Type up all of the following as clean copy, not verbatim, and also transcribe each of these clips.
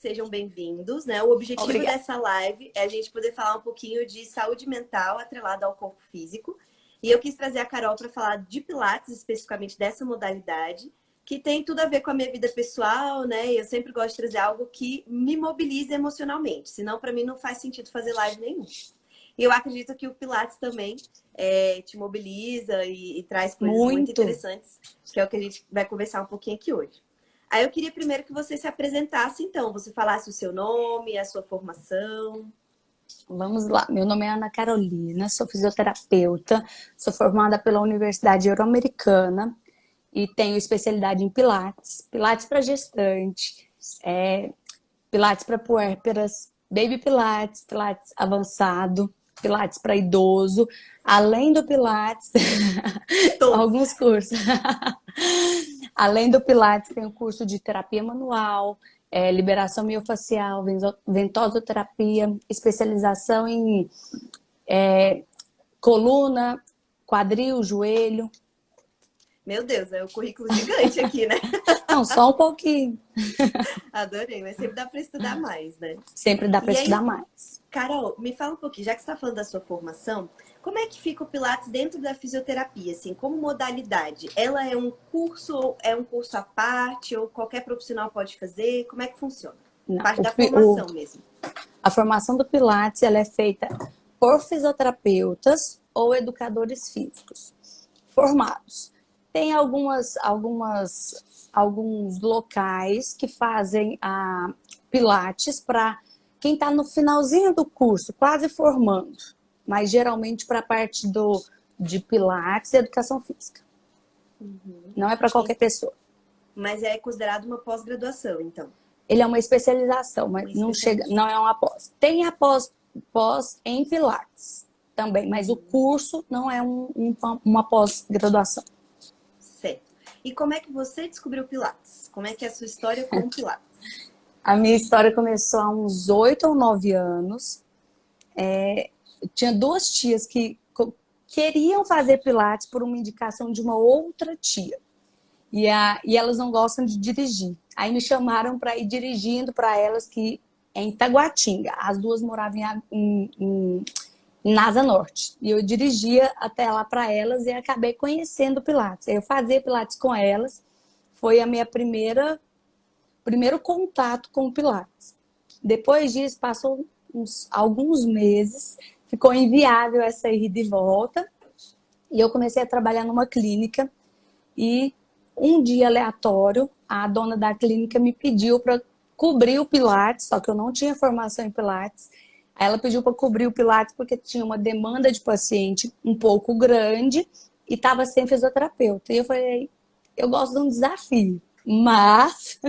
Sejam bem-vindos, né? O objetivo Obrigada. dessa live é a gente poder falar um pouquinho de saúde mental atrelada ao corpo físico. E eu quis trazer a Carol para falar de Pilates, especificamente dessa modalidade, que tem tudo a ver com a minha vida pessoal, né? E eu sempre gosto de trazer algo que me mobilize emocionalmente, senão para mim não faz sentido fazer live nenhum. E eu acredito que o Pilates também te mobiliza e traz coisas muito Muito. interessantes, que é o que a gente vai conversar um pouquinho aqui hoje. Aí eu queria primeiro que você se apresentasse, então, você falasse o seu nome, a sua formação. Vamos lá. Meu nome é Ana Carolina, sou fisioterapeuta, sou formada pela Universidade Euro-Americana e tenho especialidade em Pilates, Pilates para gestante, Pilates para puérperas, Baby Pilates, Pilates avançado, Pilates para idoso, além do Pilates, Todos. alguns cursos. Além do Pilates, tem o curso de terapia manual, liberação miofacial, ventosoterapia, especialização em coluna, quadril, joelho. Meu Deus, é um currículo gigante aqui, né? Não, só um pouquinho. Adorei, mas sempre dá para estudar mais, né? Sempre dá para E estudar aí, mais. Carol, me fala um pouquinho, já que você está falando da sua formação, como é que fica o Pilates dentro da fisioterapia, assim, como modalidade? Ela é um curso ou é um curso à parte, ou qualquer profissional pode fazer? Como é que funciona? Não, Parte da formação mesmo. a formação do Pilates ela é feita por fisioterapeutas ou educadores físicos formados. Tem alguns locais que fazem a Pilates para quem está no finalzinho do curso, quase formando, mas geralmente para a parte de Pilates e Educação Física. Não é para qualquer pessoa. Mas é considerado uma pós-graduação, então. Ele é uma especialização, mas Uma não chega, especialização. não é uma pós. Tem a pós em Pilates também, mas o curso não é uma pós-graduação. Certo. E como é que você descobriu Pilates? Como é que é a sua história com o Pilates? A minha história começou há uns 8 ou 9 anos. Eu tinha duas tias que queriam fazer Pilates por uma indicação de uma outra tia. E elas não gostam de dirigir. Aí me chamaram para ir dirigindo para elas, que é em Taguatinga. As duas moravam em Asa Norte. E eu dirigia até lá para elas e acabei conhecendo o Pilates. Eu fazia Pilates com elas. Foi a minha primeiro contato com o Pilates. Depois disso, passou alguns meses, ficou inviável essa ida e volta. E eu comecei a trabalhar numa clínica e um dia aleatório, a dona da clínica me pediu para cobrir o Pilates, só que eu não tinha formação em Pilates. Aí ela pediu para cobrir o Pilates porque tinha uma demanda de paciente um pouco grande e estava sem fisioterapeuta. E eu falei, eu gosto de um desafio, mas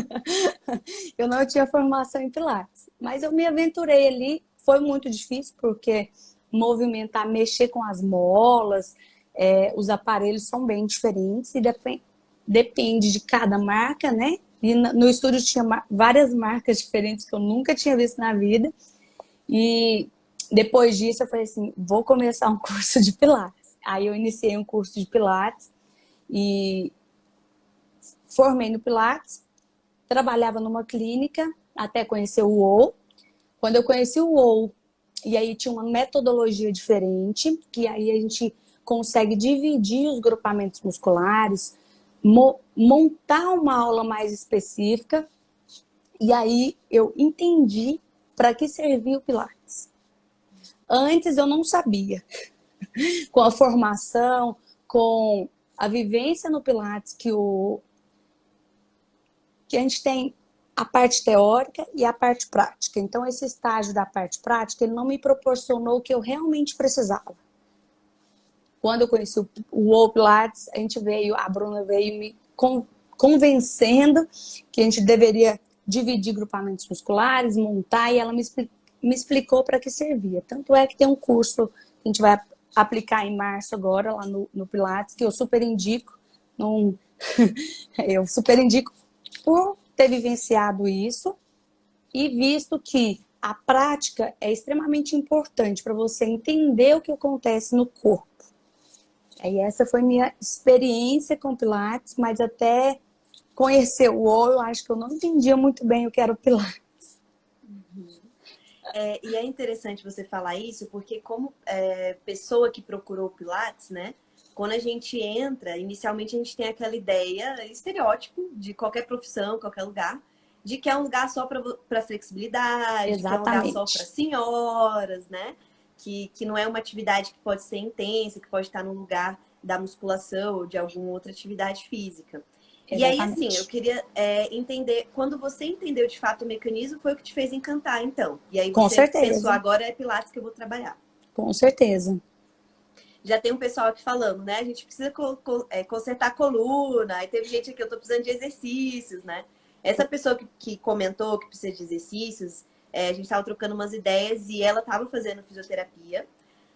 eu não tinha formação em Pilates. Mas eu me aventurei ali, foi muito difícil porque movimentar, mexer com as molas, os aparelhos são bem diferentes e depende de cada marca, né? E no estúdio tinha várias marcas diferentes que eu nunca tinha visto na vida. E depois disso eu falei assim, vou começar um curso de Pilates. Aí eu iniciei um curso de Pilates e formei no Pilates, trabalhava numa clínica até conhecer o WOW. Quando eu conheci o WOW, e aí tinha uma metodologia diferente, que aí a gente consegue dividir os grupamentos musculares, montar uma aula mais específica, e aí eu entendi para que servia o Pilates. Antes eu não sabia. Com a formação, com a vivência no Pilates, que a gente tem a parte teórica e a parte prática. Então, esse estágio da parte prática, ele não me proporcionou o que eu realmente precisava. Quando eu conheci o Pilates, a Bruna veio me convencendo que a gente deveria dividir grupamentos musculares, montar, e ela me explicou para que servia. Tanto é que tem um curso que a gente vai aplicar em março agora, lá no Pilates, que eu super indico. Eu super indico por ter vivenciado isso e visto que a prática é extremamente importante para você entender o que acontece no corpo. E essa foi minha experiência com Pilates, mas até conhecer o WOW, eu acho que eu não entendia muito bem o que era o Pilates. E é interessante você falar isso, porque como pessoa que procurou o Pilates, né? Quando a gente entra, inicialmente a gente tem aquela ideia, estereótipo de qualquer profissão, qualquer lugar, de que é um lugar só para flexibilidade, que é um lugar só para Exatamente. senhoras, né? Que não é uma atividade que pode ser intensa, que pode estar no lugar da musculação ou de alguma outra atividade física. E aí, assim, eu Exatamente. queria entender, quando você entendeu de fato o mecanismo, foi o que te fez encantar, então. E aí Com você pensou, certeza, agora é Pilates que eu vou trabalhar. com certeza. Já tem um pessoal aqui falando, né? A gente precisa consertar a coluna. Aí teve gente aqui, eu tô precisando de exercícios, né? Essa pessoa que comentou que precisa de exercícios, a gente tava trocando umas ideias e ela tava fazendo fisioterapia,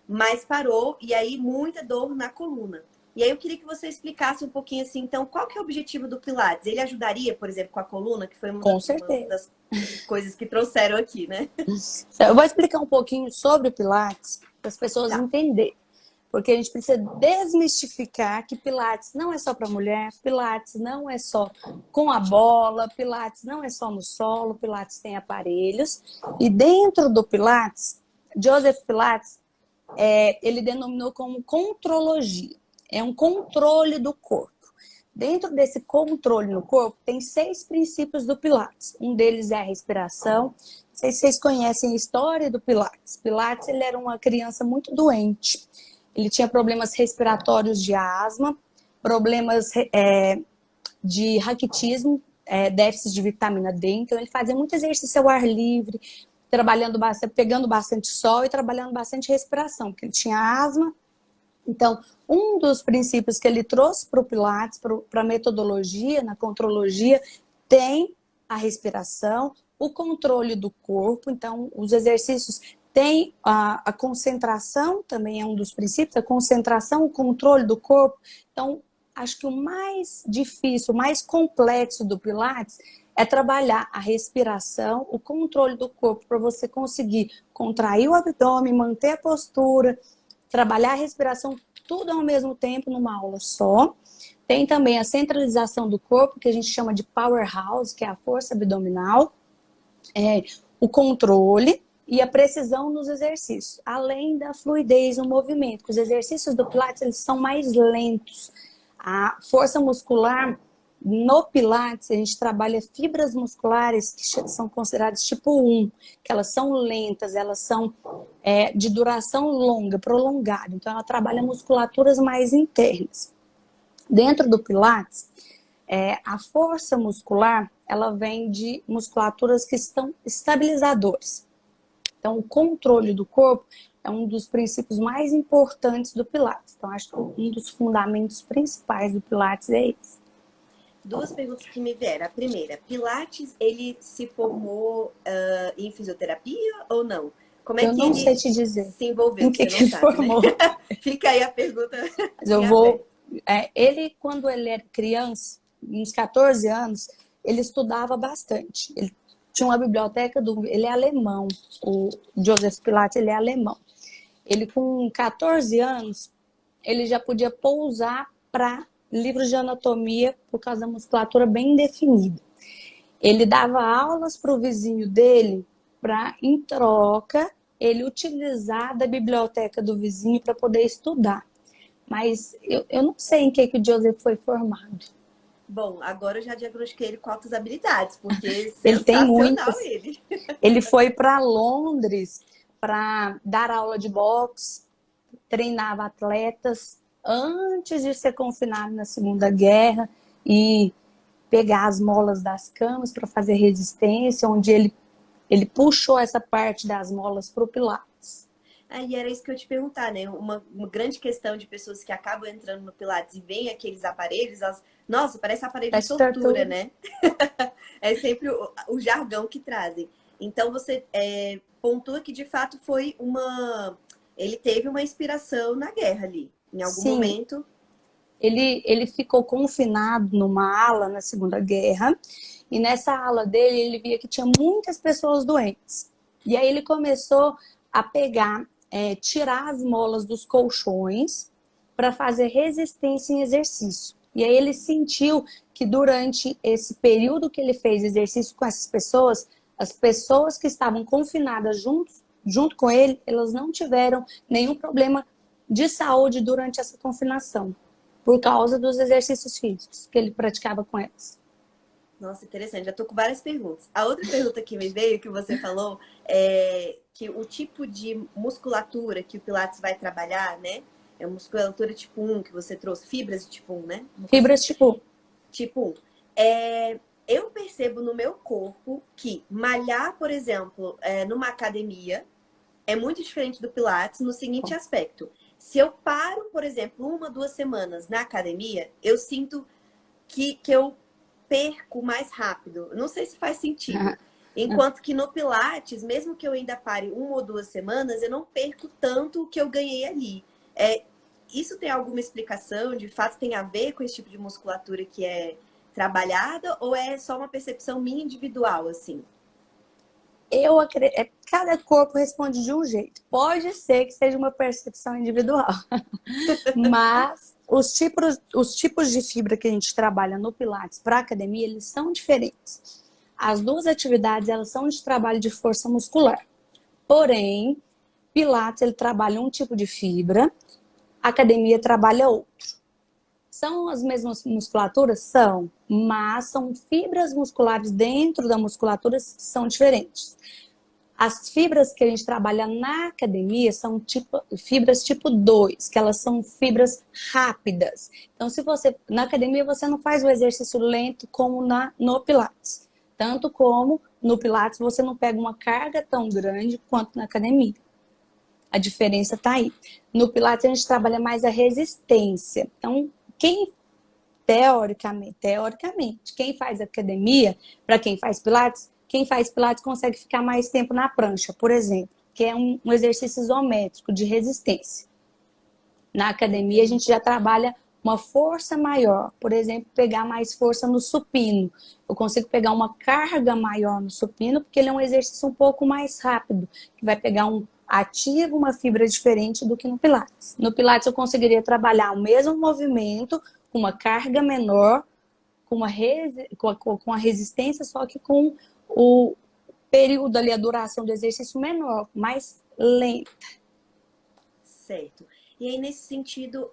mas parou e aí muita dor na coluna. E aí eu queria que você explicasse um pouquinho assim, então, qual que é o objetivo do Pilates? Ele ajudaria, por exemplo, com a coluna, que foi Com uma certeza. das coisas que trouxeram aqui, né? Eu vou explicar um pouquinho sobre o Pilates para as pessoas Tá. entenderem. Porque a gente precisa desmistificar que Pilates não é só para mulher, Pilates não é só com a bola, Pilates não é só no solo, Pilates tem aparelhos. E dentro do Pilates, Joseph Pilates, ele denominou como contrologia. É um controle do corpo. Dentro desse controle no corpo, tem 6 princípios do Pilates. Um deles é a respiração. Não sei se vocês conhecem a história do Pilates. Pilates, ele era uma criança muito doente. Ele tinha problemas respiratórios de asma, problemas de raquitismo, déficit de vitamina D. Então, ele fazia muito exercício ao ar livre, trabalhando bastante, pegando bastante sol e trabalhando bastante respiração, porque ele tinha asma. Então, um dos princípios que ele trouxe para o Pilates, para a metodologia, na contrologia, tem a respiração, o controle do corpo. Então, os exercícios têm a concentração, também é um dos princípios, a concentração, o controle do corpo. Então, acho que o mais difícil, o mais complexo do Pilates é trabalhar a respiração, o controle do corpo, para você conseguir contrair o abdômen, manter a postura, trabalhar a respiração, tudo ao mesmo tempo numa aula só. Tem também a centralização do corpo, que a gente chama de powerhouse, que é a força abdominal, o controle e a precisão nos exercícios, além da fluidez no movimento. Os exercícios do Pilates, eles são mais lentos. A força muscular no Pilates, a gente trabalha fibras musculares que são consideradas tipo 1, que elas são lentas, elas são de duração longa, prolongada. Então, ela trabalha musculaturas mais internas. Dentro do Pilates, a força muscular, ela vem de musculaturas que estão estabilizadoras. Então, o controle do corpo é um dos princípios mais importantes do Pilates. Então, acho que um dos fundamentos principais do Pilates é esse. Duas perguntas que me vieram. A primeira, Pilates, ele se formou em fisioterapia ou não? Como é Eu que não sei ele te dizer se envolveu? em que Você não ele sabe, né? formou. Fica aí a pergunta Mas eu em vou. aberto. Ele, quando ele era criança, uns 14 anos, ele estudava bastante. Ele tinha uma biblioteca ele é alemão, o Joseph Pilates, ele é alemão. Ele, com 14 anos, ele já podia pousar para livros de anatomia por causa da musculatura bem definida. Ele dava aulas para o vizinho dele para, em troca, ele utilizar da biblioteca do vizinho para poder estudar. Mas eu não sei em que o Joseph foi formado. Bom, agora eu já diagnostiquei ele com altas habilidades, porque Ele tem sensacional muitas. ele. Ele foi para Londres para dar aula de boxe, treinava atletas antes de ser confinado na Segunda Guerra e pegar as molas das camas para fazer resistência, onde ele puxou essa parte das molas para o Pilates. E era isso que eu ia te perguntar, né? Uma grande questão de pessoas que acabam entrando no Pilates e veem aqueles aparelhos, nossa, parece aparelho de Parece tortura, tortura. né? É sempre o jargão que trazem. Então você pontua que de fato foi ele teve uma inspiração na guerra ali. Em algum Sim, momento. ele ficou confinado numa ala na Segunda Guerra, e nessa ala dele ele via que tinha muitas pessoas doentes. E aí ele começou a pegar, tirar as molas dos colchões para fazer resistência em exercício. E aí ele sentiu que durante esse período que ele fez exercício com essas pessoas, As pessoas que estavam confinadas junto com ele, elas não tiveram nenhum problema de saúde durante essa confinação, por causa dos exercícios físicos que ele praticava com elas. Nossa, interessante. Já tô com várias perguntas. A outra pergunta que me veio, que você falou, é que o tipo de musculatura que o Pilates vai trabalhar, né? É a musculatura tipo 1 que você trouxe, fibras de tipo 1, né? Fibras Tipo 1. Eu percebo no meu corpo que malhar, por exemplo, numa academia é muito diferente do Pilates no seguinte aspecto. Se eu paro, por exemplo, 1, 2 semanas na academia, eu sinto que eu perco mais rápido. Não sei se faz sentido. Enquanto que no Pilates, mesmo que eu ainda pare 1 ou 2 semanas, eu não perco tanto o que eu ganhei ali. Isso tem alguma explicação? De fato tem a ver com esse tipo de musculatura que é trabalhada? Ou é só uma percepção minha individual, assim? Eu acredito, cada corpo responde de um jeito. Pode ser que seja uma percepção individual, mas os tipos de fibra que a gente trabalha no Pilates para academia, eles são diferentes. As duas atividades, elas são de trabalho de força muscular. Porém, Pilates, ele trabalha um tipo de fibra, a academia trabalha outro. São as mesmas musculaturas? São, mas são fibras musculares dentro da musculatura que são diferentes. As fibras que a gente trabalha na academia são fibras tipo 2, que elas são fibras rápidas. Então, se você na academia você não faz o exercício lento como no Pilates. Tanto como no Pilates você não pega uma carga tão grande quanto na academia. A diferença está aí. No Pilates a gente trabalha mais a resistência. Então, teoricamente, quem faz academia, para quem faz Pilates consegue ficar mais tempo na prancha, por exemplo, que é um exercício isométrico de resistência. Na academia, a gente já trabalha uma força maior, por exemplo, pegar mais força no supino. Eu consigo pegar uma carga maior no supino, porque ele é um exercício um pouco mais rápido, que vai pegar um ativo, uma fibra diferente do que no Pilates. No Pilates, eu conseguiria trabalhar o mesmo movimento, com uma carga menor, com a resistência, só que com o período ali, a duração do exercício menor, mais lenta. Certo. E aí, nesse sentido,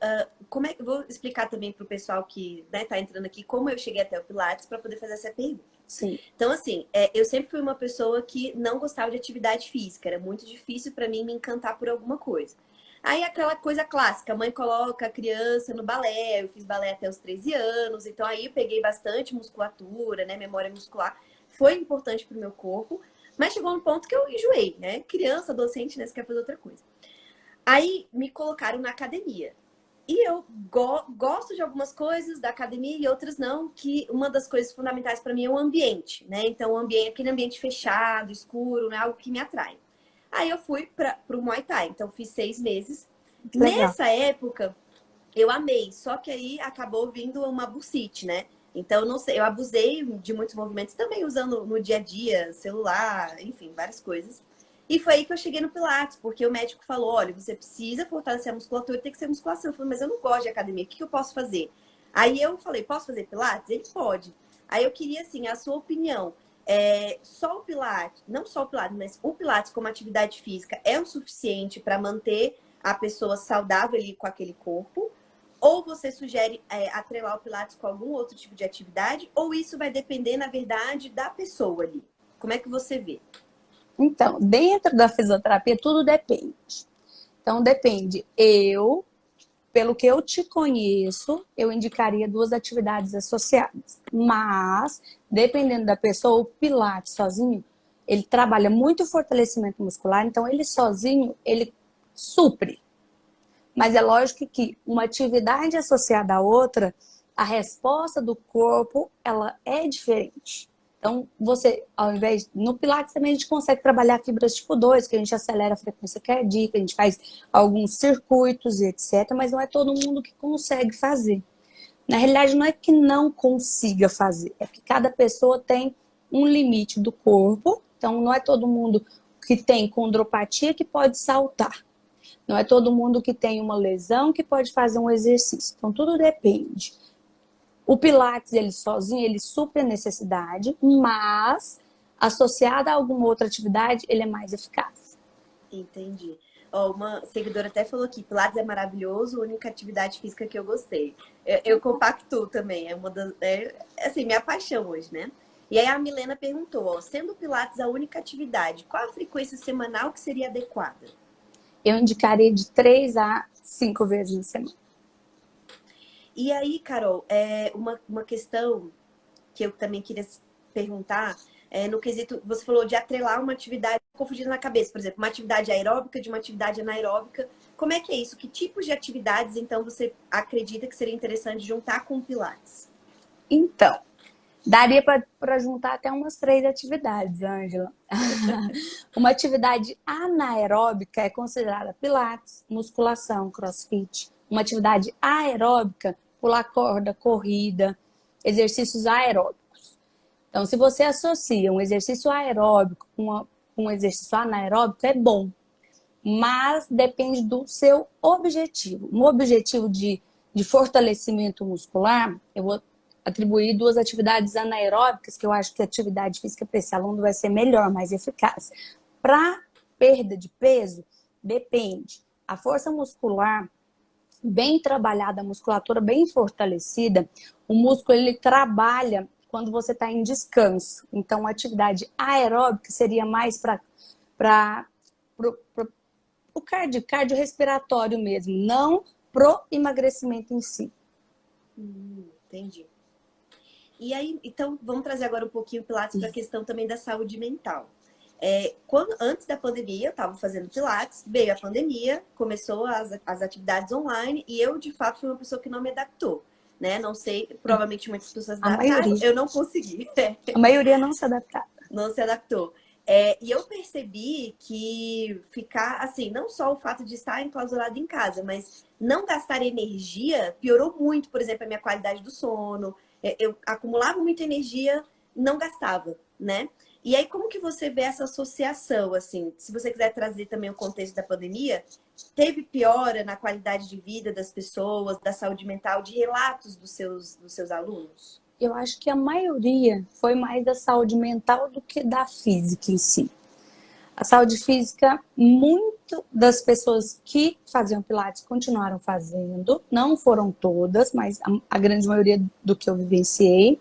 vou explicar também para o pessoal que está entrando aqui como eu cheguei até o Pilates para poder fazer essa pergunta. Sim. Então, assim, eu sempre fui uma pessoa que não gostava de atividade física. Era muito difícil para mim me encantar por alguma coisa. Aí, aquela coisa clássica, a mãe coloca a criança no balé. Eu fiz balé até os 13 anos. Então, aí eu peguei bastante musculatura, né? Memória muscular. Foi importante para o meu corpo. Mas chegou um ponto que eu enjoei, né? Criança, adolescente, né? Você quer fazer outra coisa. Aí me colocaram na academia. E eu gosto de algumas coisas da academia e outras não, que uma das coisas fundamentais para mim é o ambiente, né? Então, aquele ambiente fechado, escuro, não é algo que me atrai. Aí eu fui para o Muay Thai, então fiz 6 meses. Legal. Nessa época, eu amei, só que aí acabou vindo uma bursite, né? Então, não sei, eu abusei de muitos movimentos também usando no dia a dia, celular, enfim, várias coisas. E foi aí que eu cheguei no Pilates, porque o médico falou, olha, você precisa fortalecer a musculatura, tem que ser musculação. Eu falei, mas eu não gosto de academia, o que eu posso fazer? Aí eu falei, posso fazer Pilates? Ele pode. Aí eu queria, assim, a sua opinião. Só o Pilates, não só o Pilates, mas o Pilates como atividade física é o suficiente para manter a pessoa saudável ali com aquele corpo? Ou você sugere atrelar o Pilates com algum outro tipo de atividade? Ou isso vai depender, na verdade, da pessoa ali? Como é que você vê? Então, dentro da fisioterapia, tudo depende. Então, depende. Pelo que eu te conheço, eu indicaria 2 atividades associadas. Mas, dependendo da pessoa, o Pilates sozinho, ele trabalha muito fortalecimento muscular, então ele sozinho, ele supre. Mas é lógico que uma atividade associada à outra, a resposta do corpo, ela é diferente. Então, ao invés, no Pilates também a gente consegue trabalhar fibras tipo 2, que a gente acelera a frequência cardíaca, a gente faz alguns circuitos e etc, mas não é todo mundo que consegue fazer. Na realidade, não é que não consiga fazer, é que cada pessoa tem um limite do corpo, então não é todo mundo que tem condropatia que pode saltar. Não é todo mundo que tem uma lesão que pode fazer um exercício. Então, tudo depende. O Pilates, ele sozinho, ele supre a necessidade, mas associado a alguma outra atividade, ele é mais eficaz. Entendi. Ó, uma seguidora até falou aqui, Pilates é maravilhoso, a única atividade física que eu gostei. Eu compactuo também, é uma das, assim, minha paixão hoje, né? E aí a Milena perguntou, ó, sendo o Pilates a única atividade, qual a frequência semanal que seria adequada? Eu indicaria de 3 a 5 vezes na semana. E aí, Carol, uma questão que eu também queria perguntar, no quesito, você falou de atrelar uma atividade confundida na cabeça, por exemplo, uma atividade aeróbica de uma atividade anaeróbica. Como é que é isso? Que tipos de atividades, então, você acredita que seria interessante juntar com o Pilates? Então, daria para juntar até umas 3 atividades, Ângela. Uma atividade anaeróbica é considerada pilates, musculação, crossfit. Uma atividade aeróbica, pular corda, corrida, exercícios aeróbicos. Então, se você associa um exercício aeróbico com um exercício anaeróbico, é bom. Mas depende do seu objetivo. No objetivo de fortalecimento muscular, eu vou atribuir 2 atividades anaeróbicas, que eu acho que a atividade física para esse aluno vai ser melhor, mais eficaz. Para perda de peso, depende. A força muscular bem trabalhada, a musculatura bem fortalecida, o músculo ele trabalha quando você está em descanso. Então, a atividade aeróbica seria mais para o cardiorrespiratório mesmo, não pro emagrecimento em si. Entendi. E aí, então, vamos trazer agora um pouquinho o Pilates para a questão também da saúde mental. Antes da pandemia, eu estava fazendo Pilates, veio a pandemia, começou as atividades online e eu, de fato, fui uma pessoa que não me adaptou. Né? Não sei, provavelmente muitas pessoas se adaptaram, eu não consegui. A maioria não se adaptaram. Não se adaptou. E eu percebi que ficar, assim, não só o fato de estar enclausurado em casa, mas não gastar energia piorou muito, por exemplo, a minha qualidade do sono. Eu acumulava muita energia, não gastava, né? E aí, como que você vê essa associação, assim? Se você quiser trazer também o contexto da pandemia, teve piora na qualidade de vida das pessoas, da saúde mental, de relatos dos seus alunos? Eu acho que a maioria foi mais da saúde mental do que da física em si. A saúde física, muito das pessoas que faziam Pilates continuaram fazendo, não foram todas, mas a grande maioria do que eu vivenciei.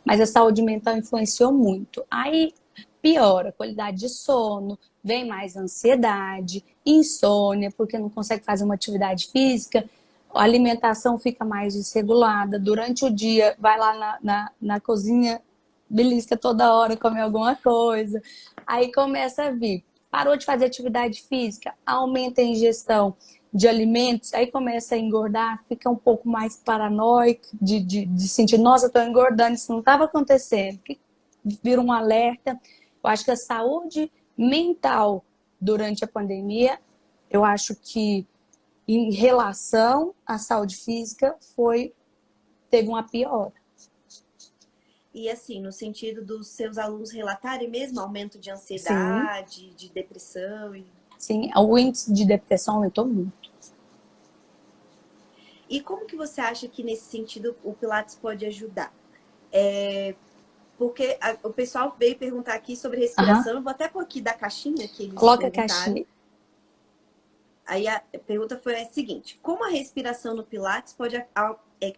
Mas a saúde mental influenciou muito. Aí piora a qualidade de sono, vem mais ansiedade, insônia, porque não consegue fazer uma atividade física, a alimentação fica mais desregulada. Durante o dia, vai lá na cozinha, belisca toda hora, come alguma coisa. Aí começa a vir. Parou de fazer atividade física, aumenta a ingestão de alimentos, aí começa a engordar, fica um pouco mais paranoico de sentir, nossa, eu tô engordando, isso não estava acontecendo. Vira um alerta. Eu acho que a saúde mental durante a pandemia, eu acho que em relação à saúde física, teve uma piora. E assim, no sentido dos seus alunos relatarem mesmo aumento de ansiedade, sim, de depressão? Sim, o índice de depressão aumentou muito. E como que você acha que nesse sentido o Pilates pode ajudar? Porque o pessoal veio perguntar aqui sobre respiração. Eu vou até pôr aqui da caixinha que eles coloca perguntaram. A caixinha. Aí a pergunta foi a seguinte: como a respiração no Pilates pode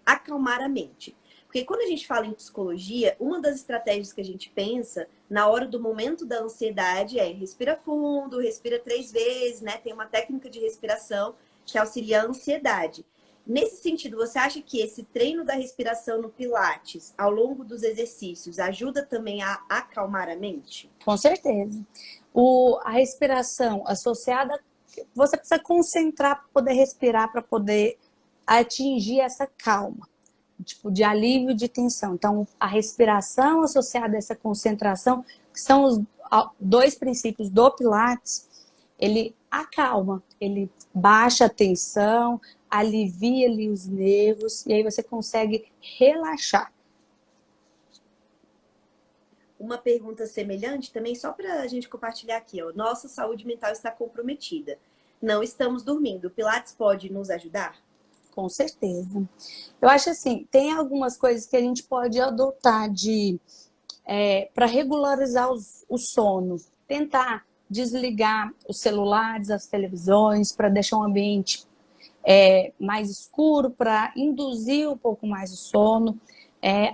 acalmar a mente? Porque quando a gente fala em psicologia, uma das estratégias que a gente pensa na hora do momento da ansiedade é respira fundo, respira 3 vezes, né? Tem uma técnica de respiração que auxilia a ansiedade. Nesse sentido, você acha que esse treino da respiração no Pilates, ao longo dos exercícios, ajuda também a acalmar a mente? Com certeza. A respiração associada, você precisa concentrar para poder respirar, para poder atingir essa calma, tipo de alívio de tensão. Então, a respiração associada a essa concentração, que são os 2 princípios do Pilates, ele acalma, ele baixa a tensão, alivia ali os nervos e aí você consegue relaxar. Uma pergunta semelhante também, só para a gente compartilhar aqui, ó. Nossa saúde mental está comprometida. Não estamos dormindo. O Pilates pode nos ajudar? Com certeza. Eu acho assim, tem algumas coisas que a gente pode adotar de para regularizar o sono. Tentar desligar os celulares, as televisões, para deixar um ambiente mais escuro, para induzir um pouco mais o sono.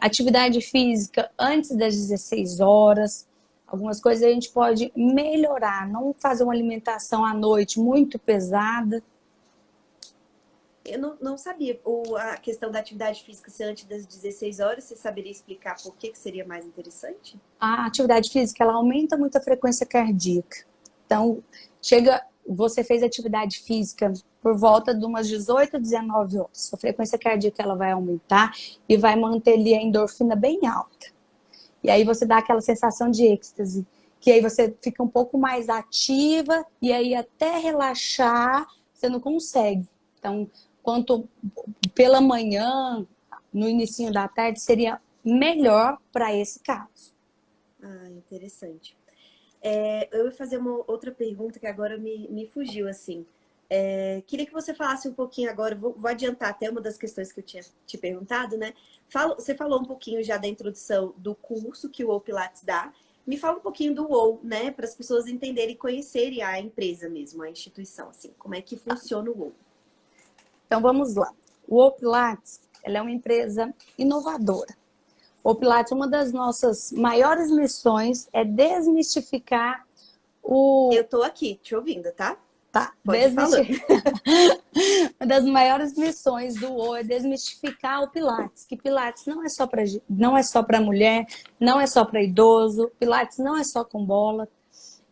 Atividade física antes das 16 horas. Algumas coisas a gente pode melhorar, não fazer uma alimentação à noite muito pesada. Eu não sabia a questão da atividade física ser antes das 16 horas. Você saberia explicar por que seria mais interessante? A atividade física, ela aumenta muito a frequência cardíaca. Então, você fez atividade física por volta de umas 18, 19 horas. Sua frequência cardíaca ela vai aumentar e vai manter ali a endorfina bem alta. E aí você dá aquela sensação de êxtase, que aí você fica um pouco mais ativa e aí até relaxar você não consegue. Então, quanto pela manhã, no início da tarde, seria melhor para esse caso. Ah, interessante. Eu ia fazer uma outra pergunta que agora me fugiu, assim. Queria que você falasse um pouquinho agora, vou adiantar até uma das questões que eu tinha te perguntado, né? Você falou um pouquinho já da introdução do curso que o WOW Pilates dá. Me fala um pouquinho do WOW, né? Para as pessoas entenderem e conhecerem a empresa mesmo, a instituição, assim. Como é que funciona o WOW? Então, vamos lá. O WOW Pilates, ela é uma empresa inovadora. O Pilates, uma das nossas maiores missões é desmistificar Eu tô aqui, te ouvindo, tá? Tá, Pode ir falando. Uma das maiores missões do WOW é desmistificar o Pilates, que Pilates não é só para mulher, não é só para idoso, Pilates não é só com bola.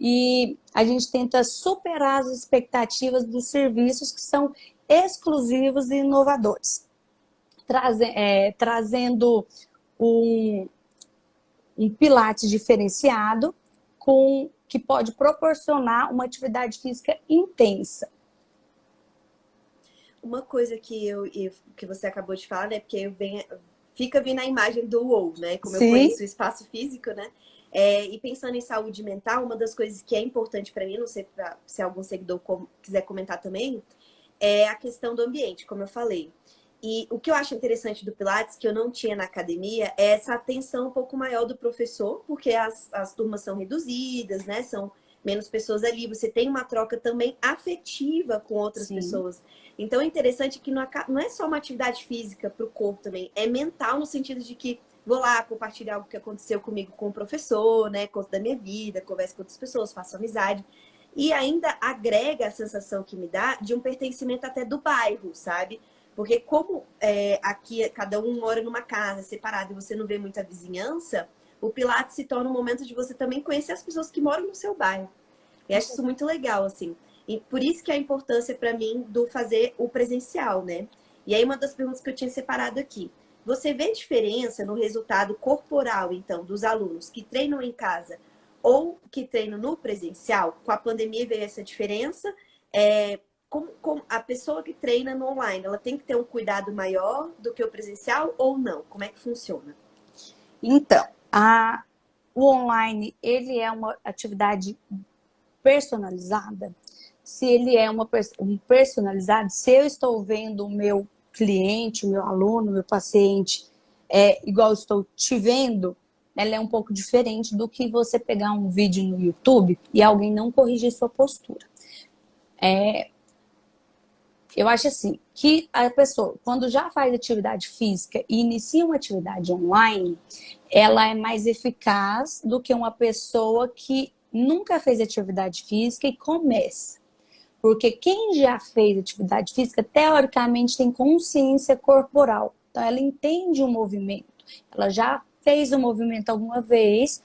E a gente tenta superar as expectativas dos serviços que são exclusivos e inovadores, trazendo um Pilates diferenciado que pode proporcionar uma atividade física intensa. Uma coisa que você acabou de falar, né? Porque fica vindo a imagem do WOW, né? Como Sim. Eu conheço o espaço físico, né? E pensando em saúde mental, uma das coisas que é importante para mim, não sei se algum seguidor quiser comentar também, é a questão do ambiente, como eu falei. E o que eu acho interessante do Pilates, que eu não tinha na academia, é essa atenção um pouco maior do professor, porque as turmas são reduzidas, né? São menos pessoas ali. Você tem uma troca também afetiva com outras Sim. pessoas. Então é interessante que não é só uma atividade física para o corpo também, é mental no sentido de que vou lá compartilhar algo que aconteceu comigo com o professor, né? Conto da minha vida, converso com outras pessoas, faço amizade. E ainda agrega a sensação que me dá de um pertencimento até do bairro, sabe? Porque como aqui cada um mora numa casa separada e você não vê muita vizinhança, o Pilates se torna um momento de você também conhecer as pessoas que moram no seu bairro. E acho isso muito legal, assim. E por isso que a importância para mim do fazer o presencial, né? E aí uma das perguntas que eu tinha separado aqui. Você vê diferença no resultado corporal, então, dos alunos que treinam em casa ou que treinam no presencial? Com a pandemia veio essa diferença. Como a pessoa que treina no online, ela tem que ter um cuidado maior do que o presencial ou não? Como é que funciona? Então, o online, ele é uma atividade personalizada. Se ele é um personalizado, se eu estou vendo o meu cliente, o meu aluno, o meu paciente, igual eu estou te vendo, ela é um pouco diferente do que você pegar um vídeo no YouTube e alguém não corrigir sua postura. Eu acho assim, que a pessoa, quando já faz atividade física e inicia uma atividade online, ela é mais eficaz do que uma pessoa que nunca fez atividade física e começa. Porque quem já fez atividade física, teoricamente, tem consciência corporal. Então, ela entende o movimento. Ela já fez o movimento alguma vez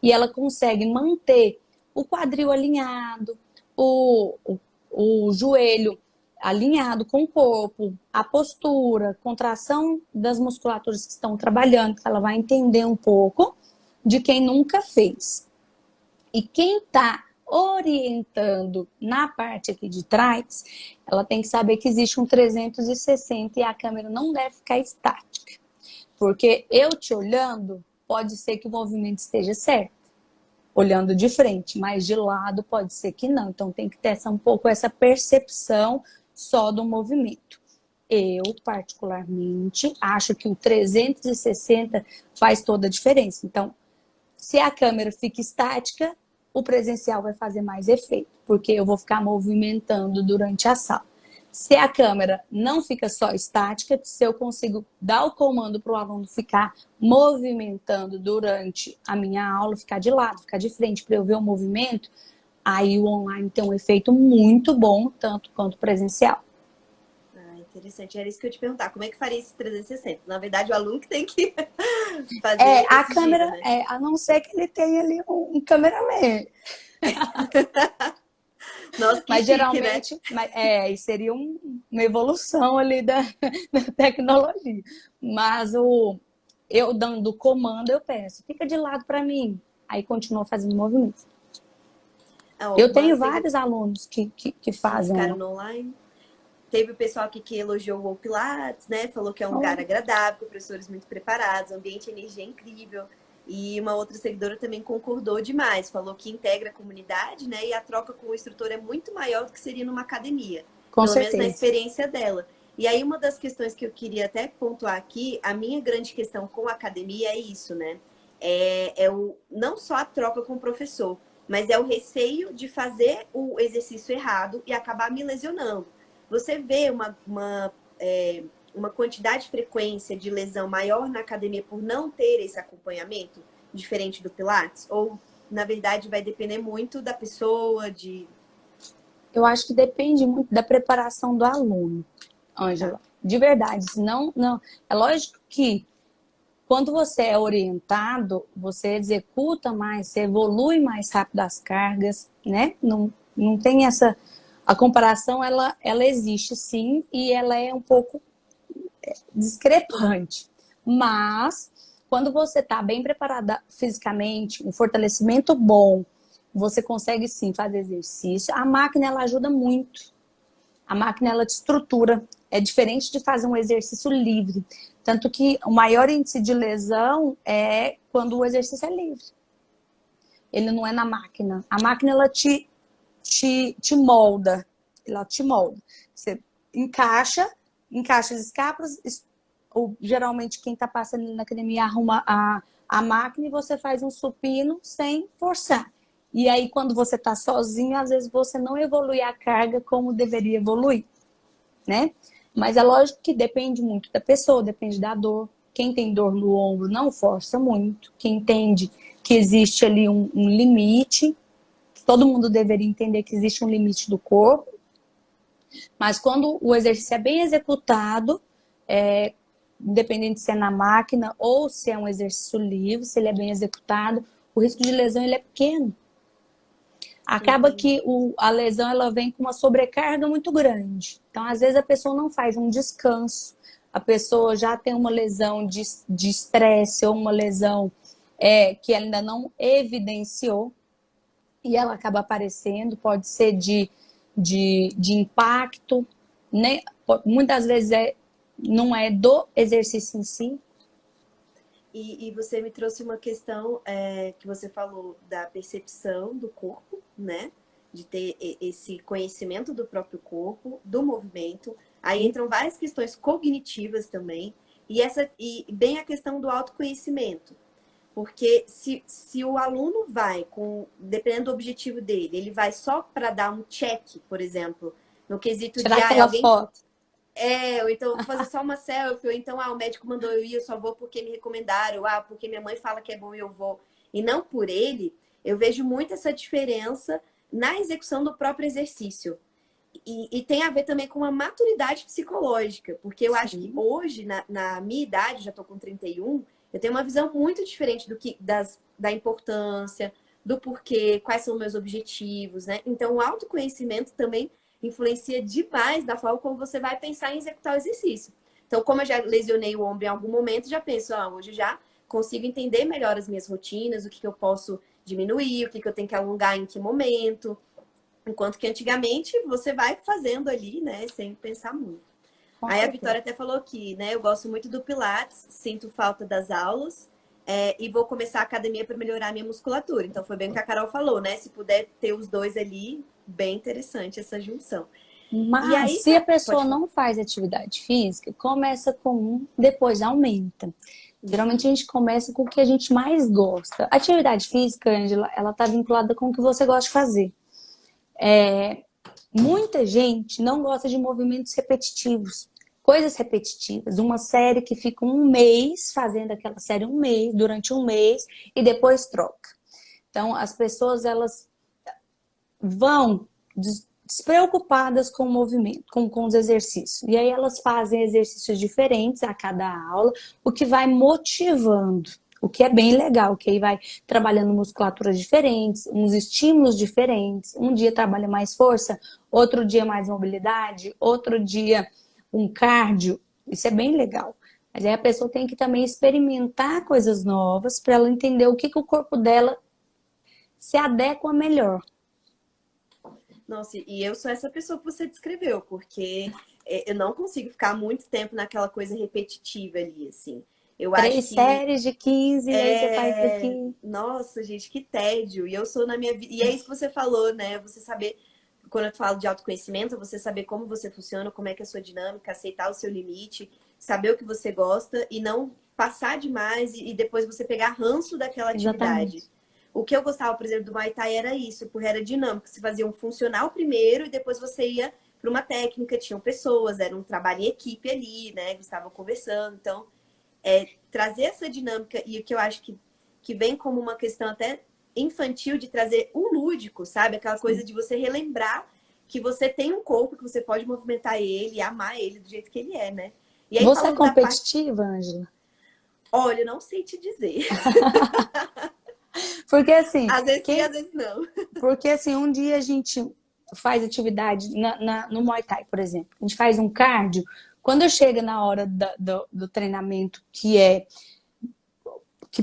e ela consegue manter o quadril alinhado, o joelho alinhado com o corpo, a postura, contração das musculaturas que estão trabalhando, que ela vai entender um pouco de quem nunca fez. E quem está orientando na parte aqui de trás, ela tem que saber que existe um 360 e a câmera não deve ficar estática. Porque eu te olhando, pode ser que o movimento esteja certo, olhando de frente, mas de lado pode ser que não. Então tem que ter um pouco essa percepção só do movimento. Eu, particularmente, acho que o 360 faz toda a diferença. Então, Se a câmera fica estática, o presencial vai fazer mais efeito, porque eu vou ficar movimentando durante a sala. Se a câmera não fica só estática, se eu consigo dar o comando para o aluno ficar movimentando durante a minha aula, ficar de lado, ficar de frente para eu ver o movimento, aí o online tem um efeito muito bom, tanto quanto presencial. Interessante, era isso que eu ia te perguntar. Como é que faria esse 360? Na verdade, o aluno que tem que fazer A esse câmera, giro, né? a não ser que ele tenha ali um cameraman. Nossa, que Mas chique, né? geralmente, aí seria uma evolução ali da tecnologia. Mas eu dando comando, eu peço, fica de lado para mim. Aí continua fazendo movimento. Eu tenho vários alunos que fazem. Ficaram no online. Teve o pessoal aqui que elogiou o Pilates, né? Falou que é um lugar agradável, com professores muito preparados, ambiente e energia incrível. E uma outra seguidora também concordou demais, falou que integra a comunidade, né? E a troca com o instrutor é muito maior do que seria numa academia. Com pelo certeza. menos na experiência dela. E aí uma das questões que eu queria até pontuar aqui, a minha grande questão com a academia é isso, né? Não só a troca com o professor, mas é o receio de fazer o exercício errado e acabar me lesionando. Você vê uma quantidade de frequência de lesão maior na academia por não ter esse acompanhamento, diferente do Pilates? Ou, na verdade, vai depender muito da pessoa, Eu acho que depende muito da preparação do aluno, Ângela. Tá. De verdade, não. É lógico que quando você é orientado, você executa mais, você evolui mais rápido as cargas, né? Não tem essa... A comparação, ela existe sim, e ela é um pouco discrepante. Mas, quando você está bem preparada fisicamente, um fortalecimento bom, você consegue sim fazer exercício. A máquina, ela ajuda muito. A máquina, ela te estrutura. É diferente de fazer um exercício livre. Tanto que o maior índice de lesão é quando o exercício é livre. Ele não é na máquina. A máquina, ela te molda. Ela te molda. Você encaixa as escapas, ou geralmente quem está passando na academia arruma a máquina e você faz um supino sem forçar. E aí, quando você está sozinho, às vezes você não evolui a carga como deveria evoluir, né? Mas é lógico que depende muito da pessoa, depende da dor. Quem tem dor no ombro não força muito. Quem entende que existe ali um limite, todo mundo deveria entender que existe um limite do corpo. Mas quando o exercício é bem executado, independente se é na máquina ou se é um exercício livre, se ele é bem executado, o risco de lesão ele é pequeno. Acaba que a lesão ela vem com uma sobrecarga muito grande. Então, às vezes, a pessoa não faz um descanso. A pessoa já tem uma lesão de estresse ou uma lesão que ainda não evidenciou e ela acaba aparecendo. Pode ser de impacto, né? Muitas vezes não é do exercício em si. E você me trouxe uma questão que você falou da percepção do corpo, né? De ter esse conhecimento do próprio corpo, do movimento. Aí entram várias questões cognitivas também. E bem a questão do autoconhecimento. Porque se o aluno vai, dependendo do objetivo dele, ele vai só para dar um check, por exemplo, no quesito tirar aquela alguém... foto. Ou então vou fazer só uma selfie, ou então o médico mandou eu ir, eu só vou porque me recomendaram, porque minha mãe fala que é bom e eu vou. E não por ele, eu vejo muito essa diferença na execução do próprio exercício. E tem a ver também com uma maturidade psicológica, porque eu acho que hoje, na minha idade, já tô com 31, eu tenho uma visão muito diferente da importância, do porquê, quais são meus objetivos, né? Então, o autoconhecimento também influencia demais da forma como você vai pensar em executar o exercício. Então, como eu já lesionei o ombro em algum momento, já penso, hoje eu já consigo entender melhor as minhas rotinas, o que eu posso diminuir, o que eu tenho que alongar em que momento. Enquanto que antigamente você vai fazendo ali, né, sem pensar muito. Aí a Vitória até falou aqui, né, eu gosto muito do Pilates, sinto falta das aulas e vou começar a academia para melhorar a minha musculatura. Então foi bem o que a Carol falou, né, se puder ter os dois ali, bem interessante essa junção. Mas e aí, se a pessoa não faz atividade física, começa com um, depois aumenta. Geralmente a gente começa com o que a gente mais gosta. A atividade física, Ângela, ela tá vinculada com o que você gosta de fazer. Muita gente não gosta de movimentos repetitivos, coisas repetitivas. Uma série que fica um mês fazendo aquela série durante um mês, e depois troca. Então, as pessoas, elas vão despreocupadas com o movimento, com os exercícios. E aí elas fazem exercícios diferentes a cada aula, o que vai motivando, o que é bem legal, que aí vai trabalhando musculaturas diferentes, uns estímulos diferentes. Um dia trabalha mais força, outro dia mais mobilidade, outro dia um cardio. Isso é bem legal. Mas aí a pessoa tem que também experimentar coisas novas para ela entender o que o corpo dela se adequa melhor. Nossa, e eu sou essa pessoa que você descreveu, porque eu não consigo ficar muito tempo naquela coisa repetitiva ali, assim. Eu acho 3 que séries de 15, aí você faz isso aqui. Nossa, gente, que tédio. E eu sou na minha vida. E é isso que você falou, né? Você saber, quando eu falo de autoconhecimento, você saber como você funciona, como é que é a sua dinâmica, aceitar o seu limite, saber o que você gosta e não passar demais e depois você pegar ranço daquela atividade. Exatamente. O que eu gostava, por exemplo, do Muay Thai era isso, porque era dinâmico. Você fazia um funcional primeiro e depois você ia para uma técnica, tinham pessoas, era um trabalho em equipe ali, né? Eles estavam conversando. Então, trazer essa dinâmica e o que eu acho que vem como uma questão até infantil de trazer o lúdico, sabe? Aquela coisa de você relembrar que você tem um corpo, que você pode movimentar ele e amar ele do jeito que ele é, né? E aí, Você é falando da parte... competitiva, Ângela? Olha, eu não sei te dizer. Porque assim, Às vezes sim, às vezes não. porque assim, um dia a gente faz atividade no Muay Thai, por exemplo. A gente faz um cardio. Quando chega na hora do treinamento que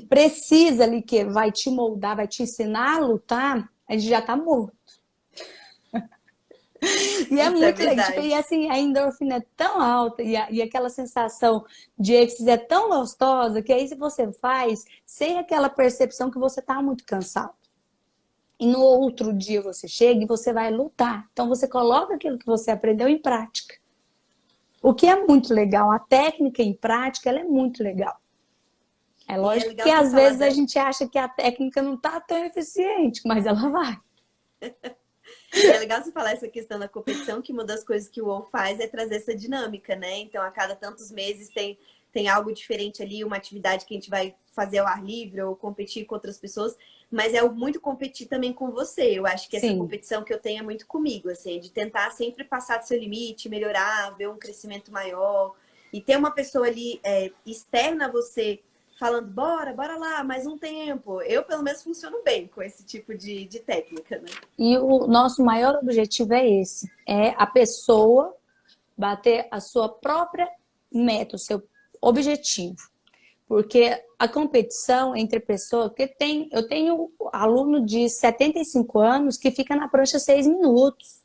precisa ali, que vai te moldar, vai te ensinar a lutar, a gente já tá morto. E é Isso é muito legal. Tipo, e verdade. assim, a endorfina é tão alta e aquela sensação de êxtase é tão gostosa que aí se você faz sem aquela percepção que você tá muito cansado. E no outro dia você chega e você vai lutar. Então você coloca aquilo que você aprendeu em prática. O que é muito legal, a técnica em prática, ela é muito legal. É E é lógico legal que você às falar vezes a gente acha que a técnica não tá tão eficiente, mas ela vai. E é legal você falar essa questão da competição, que uma das coisas que o UOL faz é trazer essa dinâmica, né? Então, a cada tantos meses tem algo diferente ali, uma atividade que a gente vai fazer ao ar livre ou competir com outras pessoas, mas é muito competir também com você. Eu acho que essa Sim. competição que eu tenho é muito comigo, assim, de tentar sempre passar do seu limite, melhorar, ver um crescimento maior. E ter uma pessoa ali externa a você falando, bora lá, mais um tempo. Eu, pelo menos, funciono bem com esse tipo de técnica, né? E o nosso maior objetivo é esse, é a pessoa bater a sua própria meta, o seu objetivo. Porque a competição entre pessoas, eu tenho aluno de 75 anos que fica na prancha 6 minutos.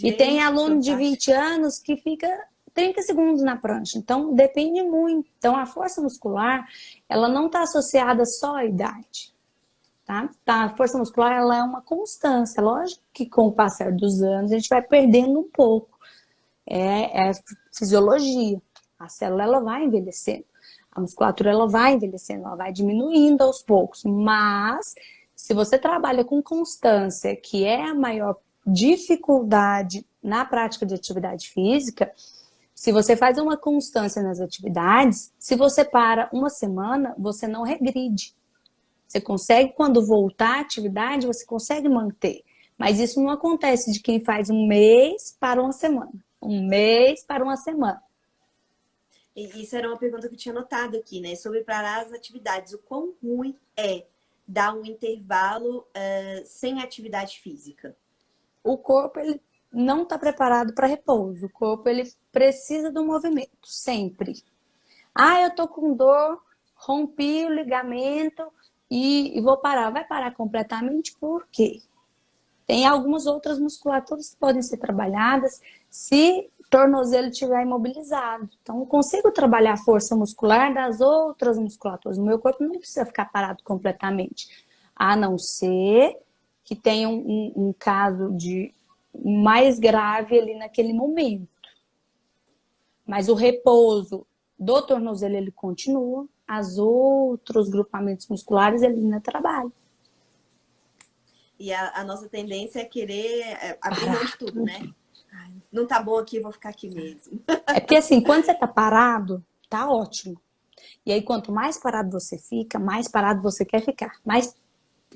E tem Gente, que aluno de fantástico. 20 anos que fica 30 segundos na prancha. Então, depende muito. Então, a força muscular, ela não está associada só à idade. Tá? A força muscular, ela é uma constância. Lógico que com o passar dos anos, a gente vai perdendo um pouco. É fisiologia. A célula, ela vai envelhecendo. A musculatura, ela vai envelhecendo, ela vai diminuindo aos poucos. Mas, se você trabalha com constância, que é a maior dificuldade na prática de atividade física, se você faz uma constância nas atividades, se você para uma semana, você não regride. Você consegue, quando voltar à atividade, você consegue manter. Mas isso não acontece de quem faz um mês para uma semana. Um mês para uma semana. E isso era uma pergunta que eu tinha notado aqui, né? Sobre parar as atividades. O quão ruim é dar um intervalo sem atividade física? O corpo, ele não está preparado para repouso. O corpo, ele precisa do movimento, sempre. Ah, eu tô com dor, rompi o ligamento e vou parar. Vai parar completamente por quê? Tem algumas outras musculaturas que podem ser trabalhadas se o tornozelo estiver imobilizado. Então, eu consigo trabalhar a força muscular das outras musculaturas. O meu corpo não precisa ficar parado completamente. A não ser que tenha um caso de mais grave ali naquele momento. Mas o repouso do tornozelo, ele continua. as outros grupamentos musculares ele ainda trabalha. E a nossa tendência é querer abrir mão de tudo, né? Ai, não tá bom aqui, vou ficar aqui mesmo. É porque assim, quando você tá parado, tá ótimo. E aí, quanto mais parado você fica, mais parado você quer ficar. Mais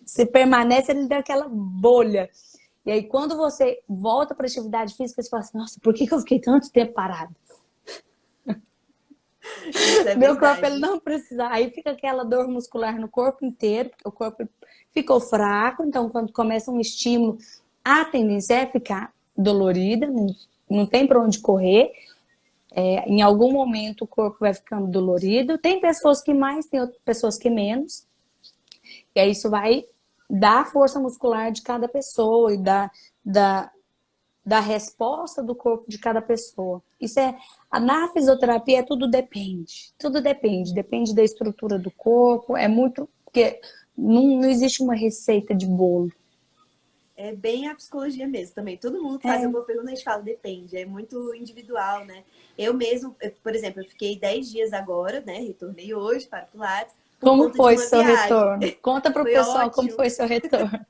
você permanece ali daquela bolha. E aí, quando você volta para a atividade física, você fala assim, nossa, por que eu fiquei tanto tempo parado? Isso é Meu corpo, ele verdade. não precisa. Aí fica aquela dor muscular no corpo inteiro, porque o corpo ficou fraco. Então, quando começa um estímulo, a tendência é ficar dolorida, não tem para onde correr. Em algum momento o corpo vai ficando dolorido. Tem pessoas que mais, tem outras pessoas que menos. E aí isso vai dar força muscular de cada pessoa e da resposta do corpo de cada pessoa. Isso na fisioterapia tudo depende. Tudo depende. Depende da estrutura do corpo. É muito. Porque não existe uma receita de bolo. É bem a psicologia mesmo também. Todo mundo faz alguma pergunta e a gente fala, depende. É muito individual, né? Eu mesmo, por exemplo, eu fiquei 10 dias agora, né? Retornei hoje para o Pilates por Como conta de foi uma seu viagem. retorno? Conta para o Foi pessoal como ótimo. foi seu retorno.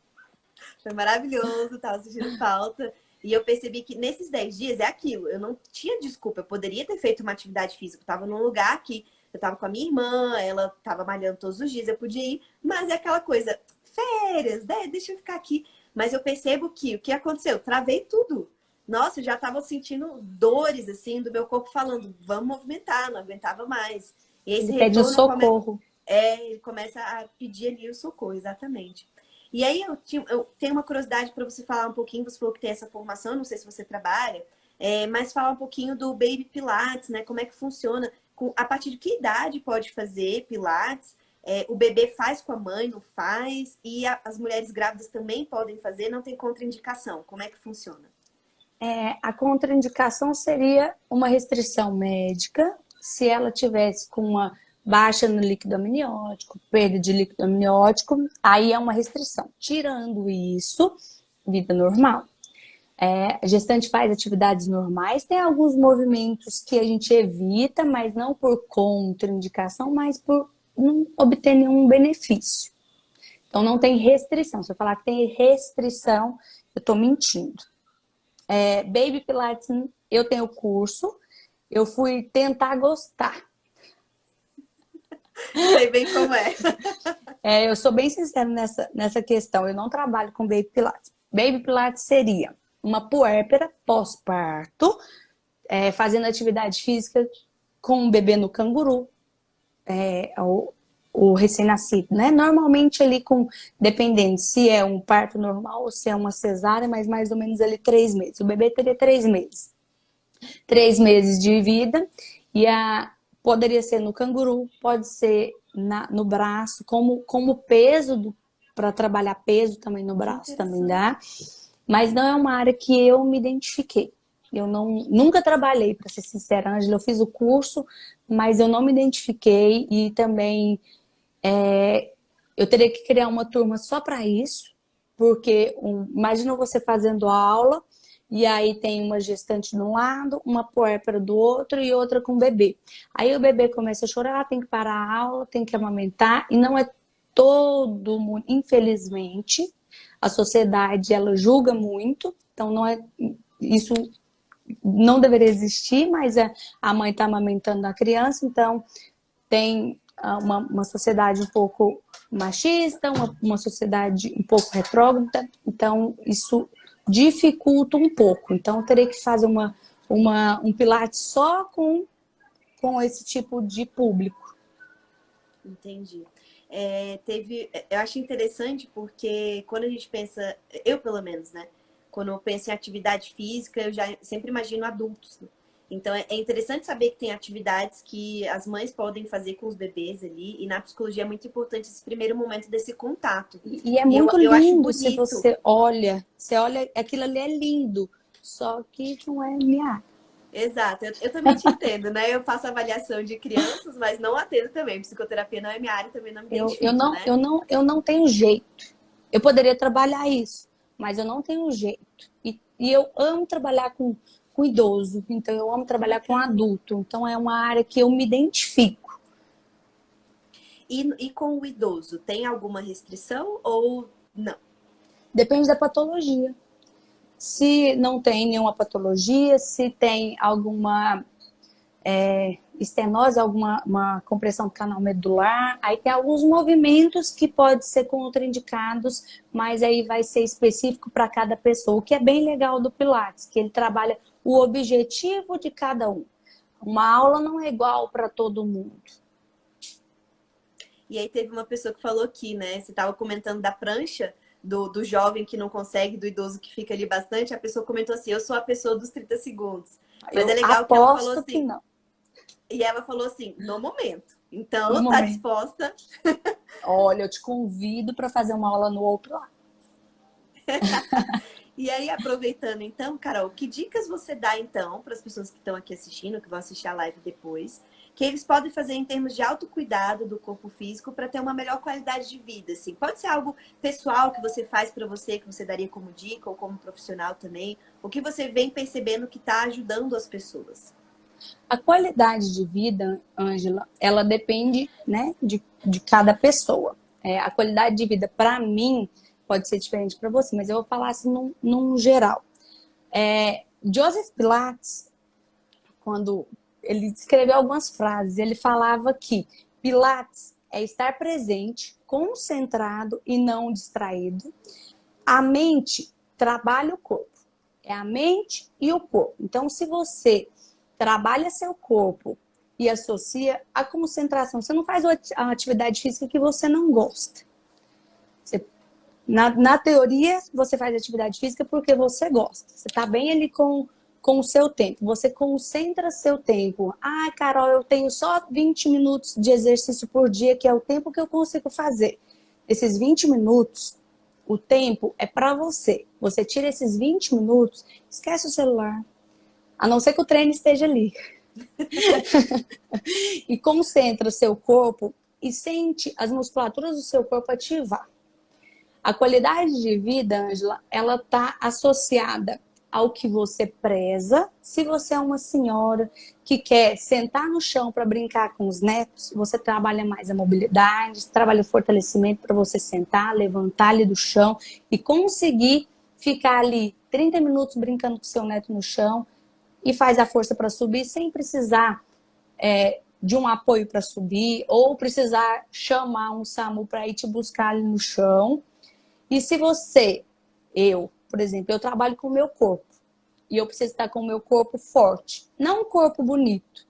Foi maravilhoso, tava sentindo falta. E eu percebi que nesses 10 dias é aquilo. Eu não tinha desculpa. Eu poderia ter feito uma atividade física. Eu tava num lugar que eu tava com a minha irmã, ela tava malhando todos os dias, eu podia ir. Mas é aquela coisa, férias, né? Deixa eu ficar aqui. Mas eu percebo que o que aconteceu? Travei tudo. Nossa, eu já tava sentindo dores, assim, do meu corpo falando, vamos movimentar, não aguentava mais. E esse Ele pede um retorno socorro. ele começa a pedir ali o socorro, exatamente. E aí eu tenho uma curiosidade para você falar um pouquinho, você falou que tem essa formação, não sei se você trabalha, mas falar um pouquinho do Baby Pilates, né? Como é que funciona, a partir de que idade pode fazer Pilates? O bebê faz com a mãe, não faz? E as mulheres grávidas também podem fazer, não tem contraindicação. Como é que funciona? A contraindicação seria uma restrição médica, se ela tivesse com uma baixa no líquido amniótico, perda de líquido amniótico, aí é uma restrição. Tirando isso, vida normal. A gestante faz atividades normais, tem alguns movimentos que a gente evita, mas não por contraindicação, mas por não obter nenhum benefício. Então não tem restrição. Se eu falar que tem restrição, eu estou mentindo. Baby Pilates, eu tenho curso, eu fui tentar gostar. Sei bem como é. Eu sou bem sincera nessa questão, eu não trabalho com Baby Pilates. Baby Pilates seria uma puérpera pós-parto, fazendo atividade física com um bebê no canguru, o recém-nascido, né? Normalmente ali dependendo se é um parto normal ou se é uma cesárea, mas mais ou menos ali 3 meses. O bebê teria 3 meses. 3 meses de vida e poderia ser no canguru, pode ser no braço, como peso, para trabalhar peso também no braço também dá. Mas não é uma área que eu me identifiquei. Eu nunca trabalhei, para ser sincera, Ângela. Eu fiz o curso, mas eu não me identifiquei e também eu teria que criar uma turma só para isso, porque imagina você fazendo a aula e aí tem uma gestante de um lado, uma puérpera do outro e outra com o bebê. Aí o bebê começa a chorar, tem que parar a aula, tem que amamentar e não é todo mundo, infelizmente, a sociedade ela julga muito, então isso não deveria existir, mas a mãe está amamentando a criança, então tem uma sociedade um pouco machista, uma sociedade um pouco retrógrada, então isso dificulta um pouco. Então eu teria que fazer um pilates só com esse tipo de público. Entendi. Eu acho interessante porque quando a gente pensa, eu pelo menos, né? Quando eu penso em atividade física, eu já sempre imagino adultos, né? Então é interessante saber que tem atividades que as mães podem fazer com os bebês ali, e na psicologia é muito importante esse primeiro momento desse contato. E é E muito eu acho lindo se bonito. você olha, aquilo ali é lindo, só que não é minha área. Exato, eu também te entendo, né? Eu faço avaliação de crianças, mas não atendo também. Psicoterapia não é minha área, também não me identifico, né? Eu não tenho jeito. Eu poderia trabalhar isso, mas eu não tenho jeito. E eu amo trabalhar com idoso, então eu amo trabalhar com adulto. Então é uma área que eu me identifico. E com o idoso, tem alguma restrição ou não? Depende da patologia. Se não tem nenhuma patologia, se tem alguma estenose, uma compressão do canal medular, aí tem alguns movimentos que podem ser contraindicados, mas aí vai ser específico para cada pessoa, o que é bem legal do Pilates, que ele trabalha o objetivo de cada um. Uma aula não é igual para todo mundo. E aí teve uma pessoa que falou aqui, né? Você estava comentando da prancha, do jovem que não consegue, do idoso que fica ali bastante. A pessoa comentou assim, eu sou a pessoa dos 30 segundos. Mas Eu é legal que ela falou aposto que assim, não. e ela falou assim, no momento. No Então, tá momento. disposta? Olha, eu te convido para fazer uma aula no outro lado. E aí, aproveitando então, Carol, que dicas você dá então para as pessoas que estão aqui assistindo, que vão assistir a live depois, que eles podem fazer em termos de autocuidado do corpo físico para ter uma melhor qualidade de vida, assim? Pode ser algo pessoal que você faz para você, que você daria como dica, ou como profissional também, o que você vem percebendo que está ajudando as pessoas? A qualidade de vida, Ângela, ela depende, né, de cada pessoa. A qualidade de vida, para mim, pode ser diferente para você, mas eu vou falar assim num geral. Joseph Pilates, quando ele escreveu algumas frases, ele falava que Pilates é estar presente, concentrado e não distraído. A mente trabalha o corpo. É a mente e o corpo. Então, se você trabalha seu corpo e associa a concentração, você não faz uma atividade física que você não gosta. Na teoria, você faz atividade física porque você gosta. Você está bem ali com o seu tempo. Você concentra seu tempo. Ah, Carol, eu tenho só 20 minutos de exercício por dia, que é o tempo que eu consigo fazer. Esses 20 minutos, o tempo é para você. Você tira esses 20 minutos, esquece o celular. A não ser que o treino esteja ali. E concentra o seu corpo e sente as musculaturas do seu corpo ativar. A qualidade de vida, Ângela, ela está associada ao que você preza. Se você é uma senhora que quer sentar no chão para brincar com os netos, você trabalha mais a mobilidade, trabalha o fortalecimento para você sentar, levantar ali do chão e conseguir ficar ali 30 minutos brincando com seu neto no chão e faz a força para subir sem precisar de um apoio para subir ou precisar chamar um SAMU para ir te buscar ali no chão. E se por exemplo, eu trabalho com o meu corpo e eu preciso estar com o meu corpo forte, não um corpo bonito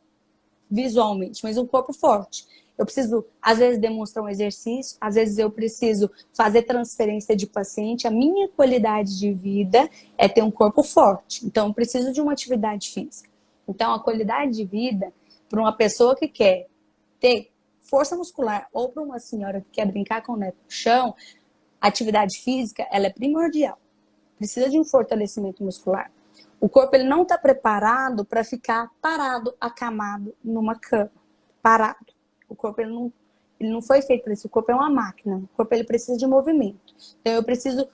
visualmente, mas um corpo forte. Eu preciso, às vezes, demonstrar um exercício, às vezes eu preciso fazer transferência de paciente. A minha qualidade de vida é ter um corpo forte. Então, eu preciso de uma atividade física. Então, a qualidade de vida, para uma pessoa que quer ter força muscular ou para uma senhora que quer brincar com o neto no chão, a atividade física, ela é primordial. Precisa de um fortalecimento muscular. O corpo ele não está preparado para ficar parado, acamado numa cama. Parado. O corpo ele não foi feito para isso. O corpo é uma máquina. O corpo ele precisa de movimento. Então eu preciso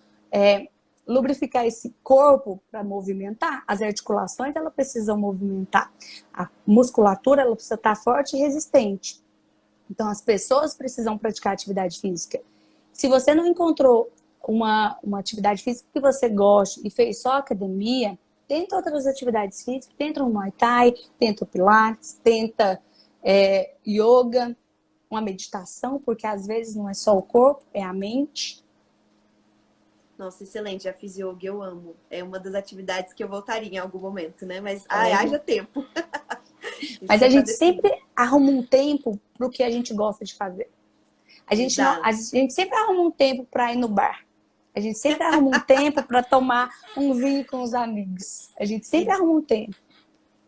lubrificar esse corpo para movimentar. As articulações ela precisam movimentar. A musculatura ela precisa estar forte e resistente. Então as pessoas precisam praticar atividade física. Se você não encontrou uma atividade física que você gosta e fez só academia, tenta outras atividades físicas, tenta um Muay Thai, tenta o Pilates, tenta yoga, uma meditação, porque às vezes não é só o corpo, é a mente. Nossa, excelente, já fiz yoga, eu amo. É uma das atividades que eu voltaria em algum momento, né? Mas haja tempo. Mas a gente sempre arruma um tempo para o que a gente gosta de fazer. A gente sempre arruma um tempo para ir no bar. A gente sempre arruma um tempo para tomar um vinho com os amigos. A gente sempre arruma um tempo.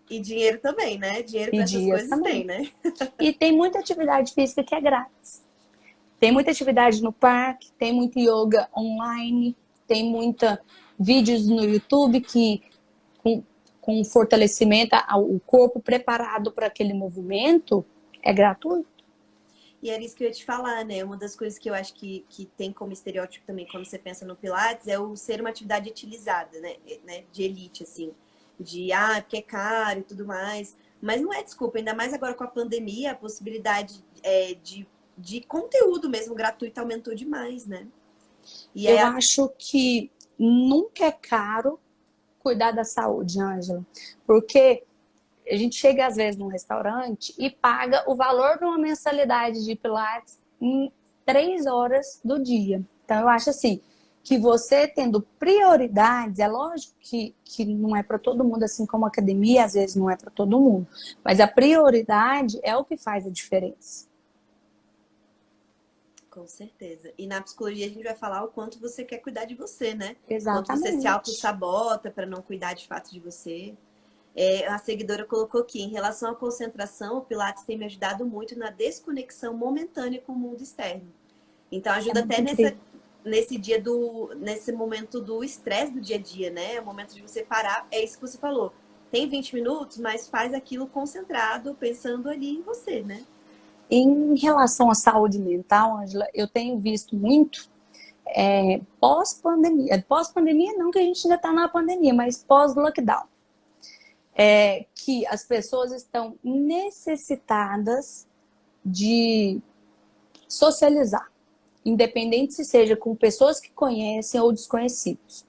E dinheiro também, né? Dinheiro para essas coisas também. tem, né? E tem muita atividade física que é grátis. Tem muita atividade no parque, tem muito yoga online, tem muita vídeos no YouTube que com fortalecimento, o corpo preparado para aquele movimento, é gratuito. E era isso que eu ia te falar, né? Uma das coisas que eu acho que tem como estereótipo também quando você pensa no Pilates é o ser uma atividade utilizada, né? De elite, assim. Porque é caro e tudo mais. Mas não é desculpa, ainda mais agora com a pandemia, a possibilidade de de conteúdo mesmo gratuito aumentou demais, né? E Eu acho que nunca é caro cuidar da saúde, Ângela, porque a gente chega às vezes num restaurante e paga o valor de uma mensalidade de Pilates em 3 horas do dia. Então, eu acho assim, que você tendo prioridades, é lógico que não é para todo mundo, assim como a academia, às vezes não é para todo mundo, mas a prioridade é o que faz a diferença. Com certeza. E na psicologia a gente vai falar o quanto você quer cuidar de você, né? Quanto você se Exatamente. auto-sabota para não cuidar de fato de você. A seguidora colocou aqui, em relação à concentração, o Pilates tem me ajudado muito na desconexão momentânea com o mundo externo. Então É ajuda até muito incrível. nesse momento do estresse do dia a dia, né? É o momento de você parar, é isso que você falou. Tem 20 minutos, mas faz aquilo concentrado, pensando ali em você, né? Em relação à saúde mental, Ângela, eu tenho visto muito pós-pandemia. Pós-pandemia não, que a gente ainda está na pandemia, mas pós-lockdown. Que as pessoas estão necessitadas de socializar, independente se seja com pessoas que conhecem ou desconhecidos.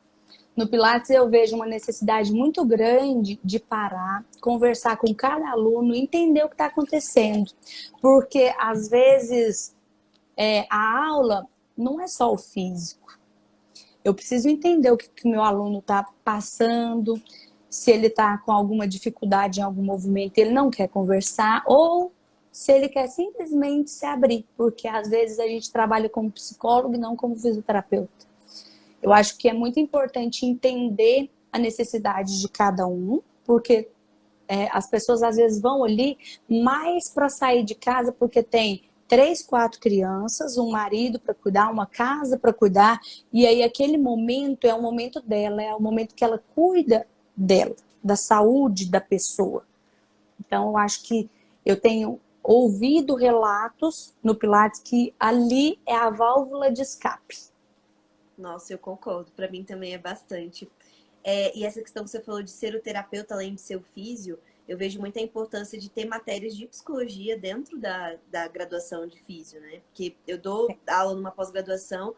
No Pilates eu vejo uma necessidade muito grande de parar, conversar com cada aluno, entender o que está acontecendo. Porque às vezes a aula não é só o físico. Eu preciso entender o que o meu aluno está passando, se ele está com alguma dificuldade em algum movimento, ele não quer conversar, ou se ele quer simplesmente se abrir, porque às vezes a gente trabalha como psicólogo e não como fisioterapeuta. Eu acho que é muito importante entender a necessidade de cada um, porque as pessoas às vezes vão ali mais para sair de casa porque tem 3, 4 crianças, um marido para cuidar, uma casa para cuidar, e aí aquele momento é o momento dela, é o momento que ela cuida dela, da saúde da pessoa. Então, eu acho que eu tenho ouvido relatos no Pilates que ali é a válvula de escape. Nossa, eu concordo. Para mim também é bastante. E essa questão que você falou de ser o terapeuta além de ser o físio, eu vejo muita importância de ter matérias de psicologia dentro da graduação de físio, né? Porque eu dou aula numa pós-graduação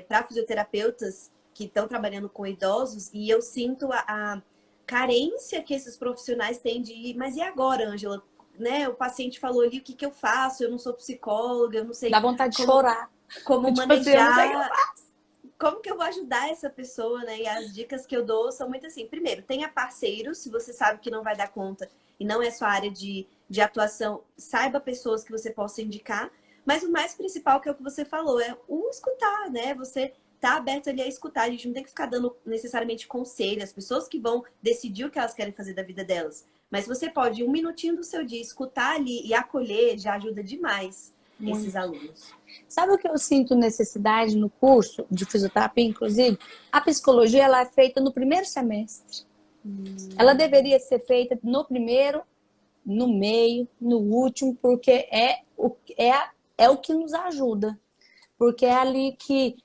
para fisioterapeutas que estão trabalhando com idosos e eu sinto a carência que esses profissionais têm de ir, mas e agora, Ângela? Né? O paciente falou ali o que eu faço, eu não sou psicóloga, eu não sei Dá vontade de como, chorar. como Tipo assim, eu não sei o que eu manejar, faço. como que eu vou ajudar essa pessoa, né? E as dicas que eu dou são muito assim. Primeiro, tenha parceiros, se você sabe que não vai dar conta e não é sua área de atuação, saiba pessoas que você possa indicar. Mas o mais principal, que é o que você falou, é o escutar, né? Você tá aberto ali a escutar. A gente não tem que ficar dando necessariamente conselho. As pessoas que vão decidir o que elas querem fazer da vida delas. Mas você pode, um minutinho do seu dia, escutar ali e acolher, já ajuda demais esses Muito. alunos. Sabe o que eu sinto necessidade no curso de fisioterapia, inclusive? A psicologia ela é feita no primeiro semestre. Ela deveria ser feita no primeiro, no meio, no último, porque é o que nos ajuda. Porque é ali que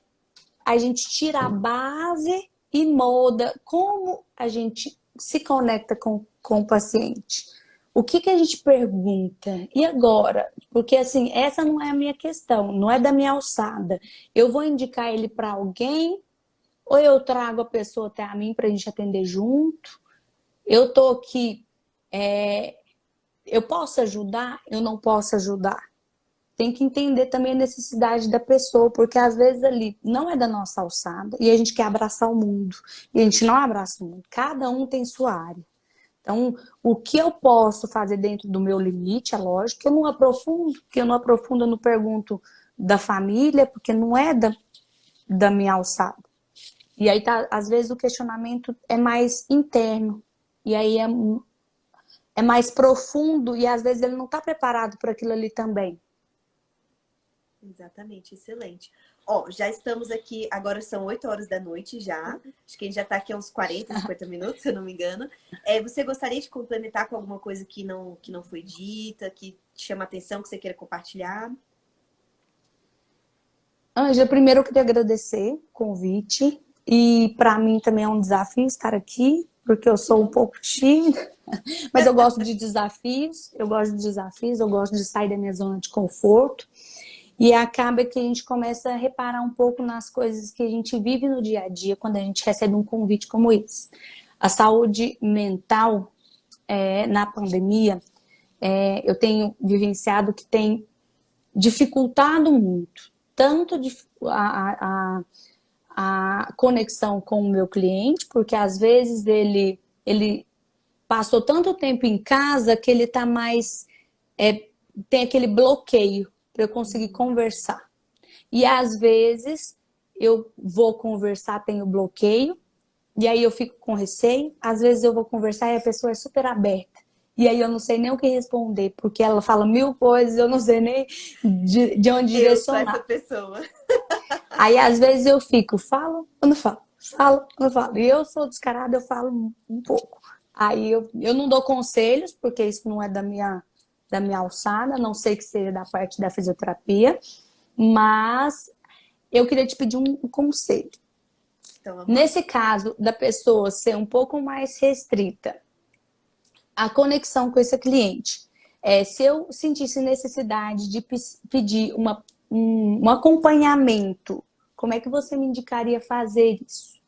a gente tira a base e molda como a gente se conecta com o paciente. O que a gente pergunta? E agora? Porque assim, essa não é a minha questão, não é da minha alçada. Eu vou indicar ele para alguém ou eu trago a pessoa até a mim para a gente atender junto? Eu tô aqui, eu posso ajudar? Eu não posso ajudar? Tem que entender também a necessidade da pessoa, porque às vezes ali não é da nossa alçada e a gente quer abraçar o mundo. E a gente não abraça o mundo. Cada um tem sua área. Então, o que eu posso fazer dentro do meu limite, é lógico que eu não aprofundo, eu não pergunto da família, porque não é da minha alçada. E aí, às vezes, o questionamento é mais interno. E aí é mais profundo e às vezes ele não está preparado para aquilo ali também. Exatamente, excelente. Ó, já estamos aqui, agora são 8 horas da noite já. Acho que a gente já está aqui há uns 40, 50 minutos, se eu não me engano. Você gostaria de complementar com alguma coisa que não foi dita, que te chama a atenção, que você queira compartilhar? Ângela, primeiro eu queria agradecer o convite. E para mim também é um desafio estar aqui, porque eu sou um pouco tímida. Mas eu gosto de desafios, eu gosto de sair da minha zona de conforto. E acaba que a gente começa a reparar um pouco nas coisas que a gente vive no dia a dia quando a gente recebe um convite como esse. A saúde mental, na pandemia, eu tenho vivenciado que tem dificultado muito, tanto a conexão com o meu cliente, porque às vezes ele passou tanto tempo em casa que ele está mais, tem aquele bloqueio para eu conseguir conversar. E às vezes eu vou conversar, tenho bloqueio, e aí eu fico com receio. Às vezes eu vou conversar e a pessoa é super aberta. E aí eu não sei nem o que responder, porque ela fala mil coisas, eu não sei nem de onde Eu sou essa direcionar. pessoa. Aí às vezes eu fico, falo ou não falo? Falo ou não falo? E eu sou descarada, eu falo um pouco. Aí eu não dou conselhos, porque isso não é da minha alçada, a não sei que seja da parte da fisioterapia, mas eu queria te pedir um conselho. Então, vamos lá. Nesse caso da pessoa ser um pouco mais restrita, a conexão com esse cliente, se eu sentisse necessidade de pedir um acompanhamento, como é que você me indicaria fazer isso?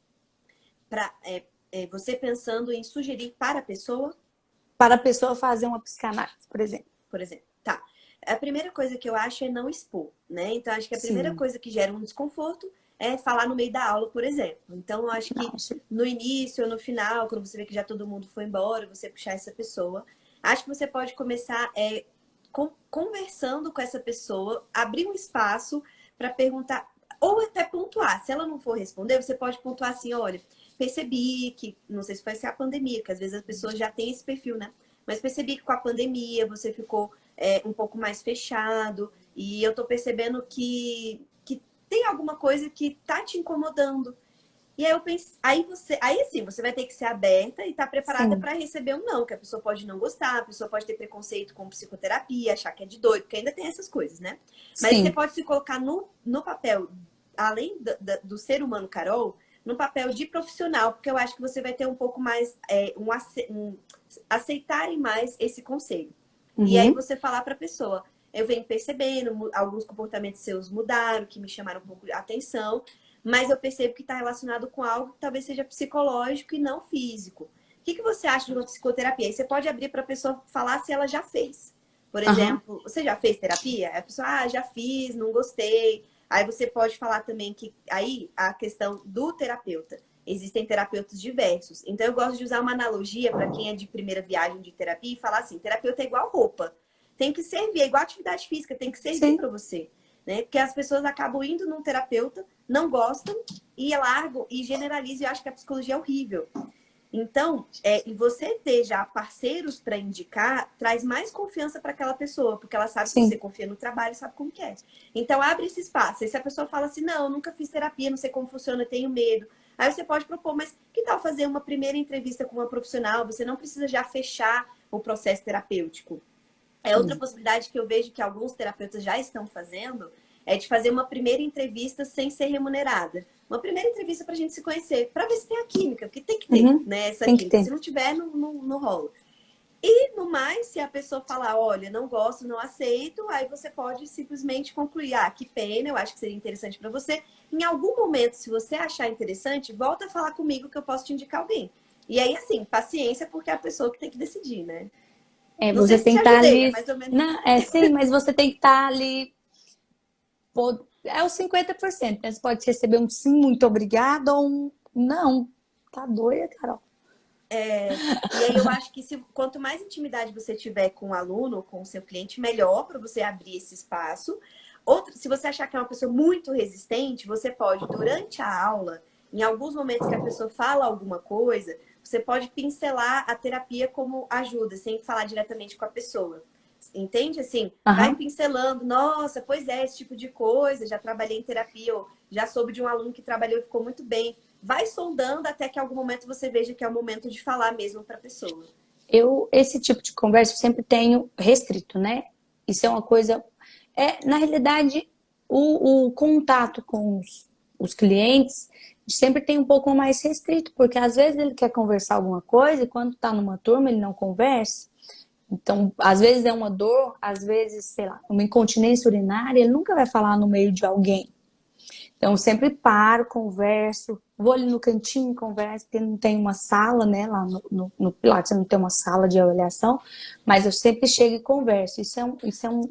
Você pensando em sugerir para a pessoa, Para a pessoa fazer uma psicanálise, por exemplo. por exemplo. Tá. A primeira coisa que eu acho é não expor, né? Então, acho que a primeira Sim. coisa que gera um desconforto é falar no meio da aula, por exemplo. Então, eu acho que Não, sim. no início ou no final, quando você vê que já todo mundo foi embora, você puxar essa pessoa, acho que você pode começar conversando com essa pessoa, abrir um espaço para perguntar, ou até pontuar. Se ela não for responder, você pode pontuar assim, olha, percebi que, não sei se vai ser a pandemia, que às vezes as pessoas já têm esse perfil, né? Mas percebi que com a pandemia você ficou um pouco mais fechado e eu tô percebendo que tem alguma coisa que tá te incomodando. E aí eu pensei, aí sim, você vai ter que ser aberta e estar preparada Sim. para receber um não, que a pessoa pode não gostar, a pessoa pode ter preconceito com psicoterapia, achar que é de doido, porque ainda tem essas coisas, né? Mas você Sim. pode se colocar no papel, além do ser humano Carol, no papel de profissional, porque eu acho que você vai ter um pouco mais, aceitarem mais esse conselho. E aí Uhum. você falar para a pessoa, eu venho percebendo, alguns comportamentos seus mudaram, que me chamaram um pouco de atenção, mas eu percebo que está relacionado com algo que talvez seja psicológico e não físico. O que você acha de uma psicoterapia? Aí você pode abrir para a pessoa falar se ela já fez. Por Aham. exemplo, você já fez terapia? Aí a pessoa, já fiz, não gostei. Aí você pode falar também que aí a questão do terapeuta. Existem terapeutas diversos. Então eu gosto de usar uma analogia para quem é de primeira viagem de terapia e falar assim: terapeuta é igual roupa. Tem que servir, é igual atividade física, tem que servir Sim. para você. Né? Porque as pessoas acabam indo num terapeuta, não gostam e largam e generalizam e acham que a psicologia é horrível. Então, e você ter já parceiros para indicar, traz mais confiança para aquela pessoa, porque ela sabe que você Sim. confia no trabalho, sabe como que é. Então, abre esse espaço. E se a pessoa fala assim, não, eu nunca fiz terapia, não sei como funciona, tenho medo. Aí você pode propor, mas que tal fazer uma primeira entrevista com uma profissional? Você não precisa já fechar o processo terapêutico. Outra Sim. possibilidade que eu vejo que alguns terapeutas já estão fazendo é de fazer uma primeira entrevista sem ser remunerada. Uma primeira entrevista para a gente se conhecer, para ver se tem a química, porque tem que ter, Uhum. né, essa Tem que química. ter. Se não tiver, não rola. E, no mais, se a pessoa falar, olha, não gosto, não aceito, aí você pode simplesmente concluir, que pena, eu acho que seria interessante para você. Em algum momento, se você achar interessante, volta a falar comigo que eu posso te indicar alguém. E aí, assim, paciência, porque é a pessoa que tem que decidir, né? Não sei Você se tem te que estar ajudei, é ali. mais ou menos Não, sim, mas você tem que estar ali. Pô, é os 50%, né? Você pode receber um sim, muito obrigado, ou um não. Tá doida, Carol? E aí eu acho que quanto mais intimidade você tiver com o aluno ou com o seu cliente, melhor para você abrir esse espaço. Se você achar que é uma pessoa muito resistente, você pode, durante a aula, em alguns momentos que a pessoa fala alguma coisa, você pode pincelar a terapia como ajuda, sem falar diretamente com a pessoa. Entende? Assim, vai Aham. pincelando, nossa, pois é, esse tipo de coisa, já trabalhei em terapia, ou já soube de um aluno que trabalhou e ficou muito bem. Vai sondando até que em algum momento você veja que é o momento de falar mesmo para a pessoa. Esse tipo de conversa eu sempre tenho restrito, né? Isso é uma coisa. Na realidade, o contato com os clientes sempre tem um pouco mais restrito, porque às vezes ele quer conversar alguma coisa e quando está numa turma ele não conversa. Então, às vezes é uma dor, às vezes, sei lá, uma incontinência urinária, ele nunca vai falar no meio de alguém. Então, eu sempre paro, converso, vou ali no cantinho, converso, porque não tem uma sala, né? Lá no Pilates não tem uma sala de avaliação, mas eu sempre chego e converso.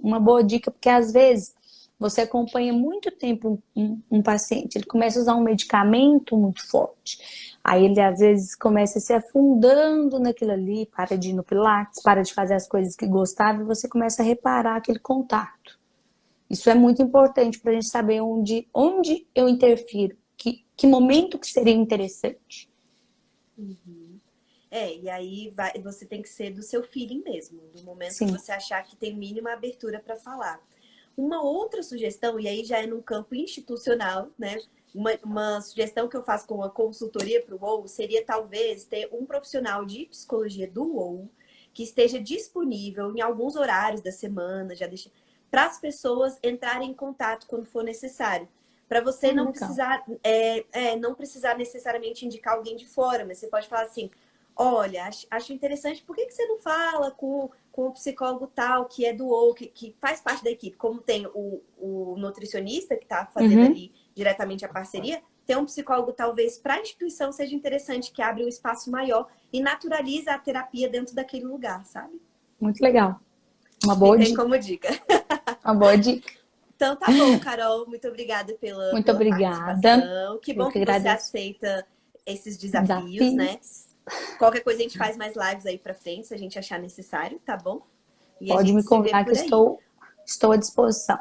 Uma boa dica, porque às vezes você acompanha muito tempo um paciente, ele começa a usar um medicamento muito forte. Aí ele às vezes começa a se afundando naquilo ali, para de ir no Pilates, para de fazer as coisas que gostava e você começa a reparar aquele contato. Isso é muito importante para a gente saber onde eu interfiro, que momento que seria interessante. Uhum. E aí você tem que ser do seu feeling mesmo, do momento Sim. que você achar que tem mínima abertura para falar. Uma outra sugestão, e aí já é no campo institucional, né? Uma sugestão que eu faço com a consultoria para o UOL seria talvez ter um profissional de psicologia do UOL que esteja disponível em alguns horários da semana, para as pessoas entrarem em contato quando for necessário. Para você não precisar, não precisar necessariamente indicar alguém de fora, mas você pode falar assim: olha, acho interessante, por que você não fala com o psicólogo tal, que é do UOL, que faz parte da equipe? Como tem o nutricionista que está fazendo ali diretamente a parceria, ter um psicólogo talvez para a instituição seja interessante, que abre um espaço maior e naturaliza a terapia dentro daquele lugar, sabe? Muito legal. Uma boa Fiquei dica. como dica. Uma boa dica. Então tá bom, Carol. Muito obrigada Muito pela obrigada. participação. Que Eu bom que que você agradeço. aceita esses desafios, né? Desafios. Qualquer coisa a gente faz mais lives aí pra frente, se a gente achar necessário, tá bom? E a Pode gente me se vê convidar que por aí. estou à disposição.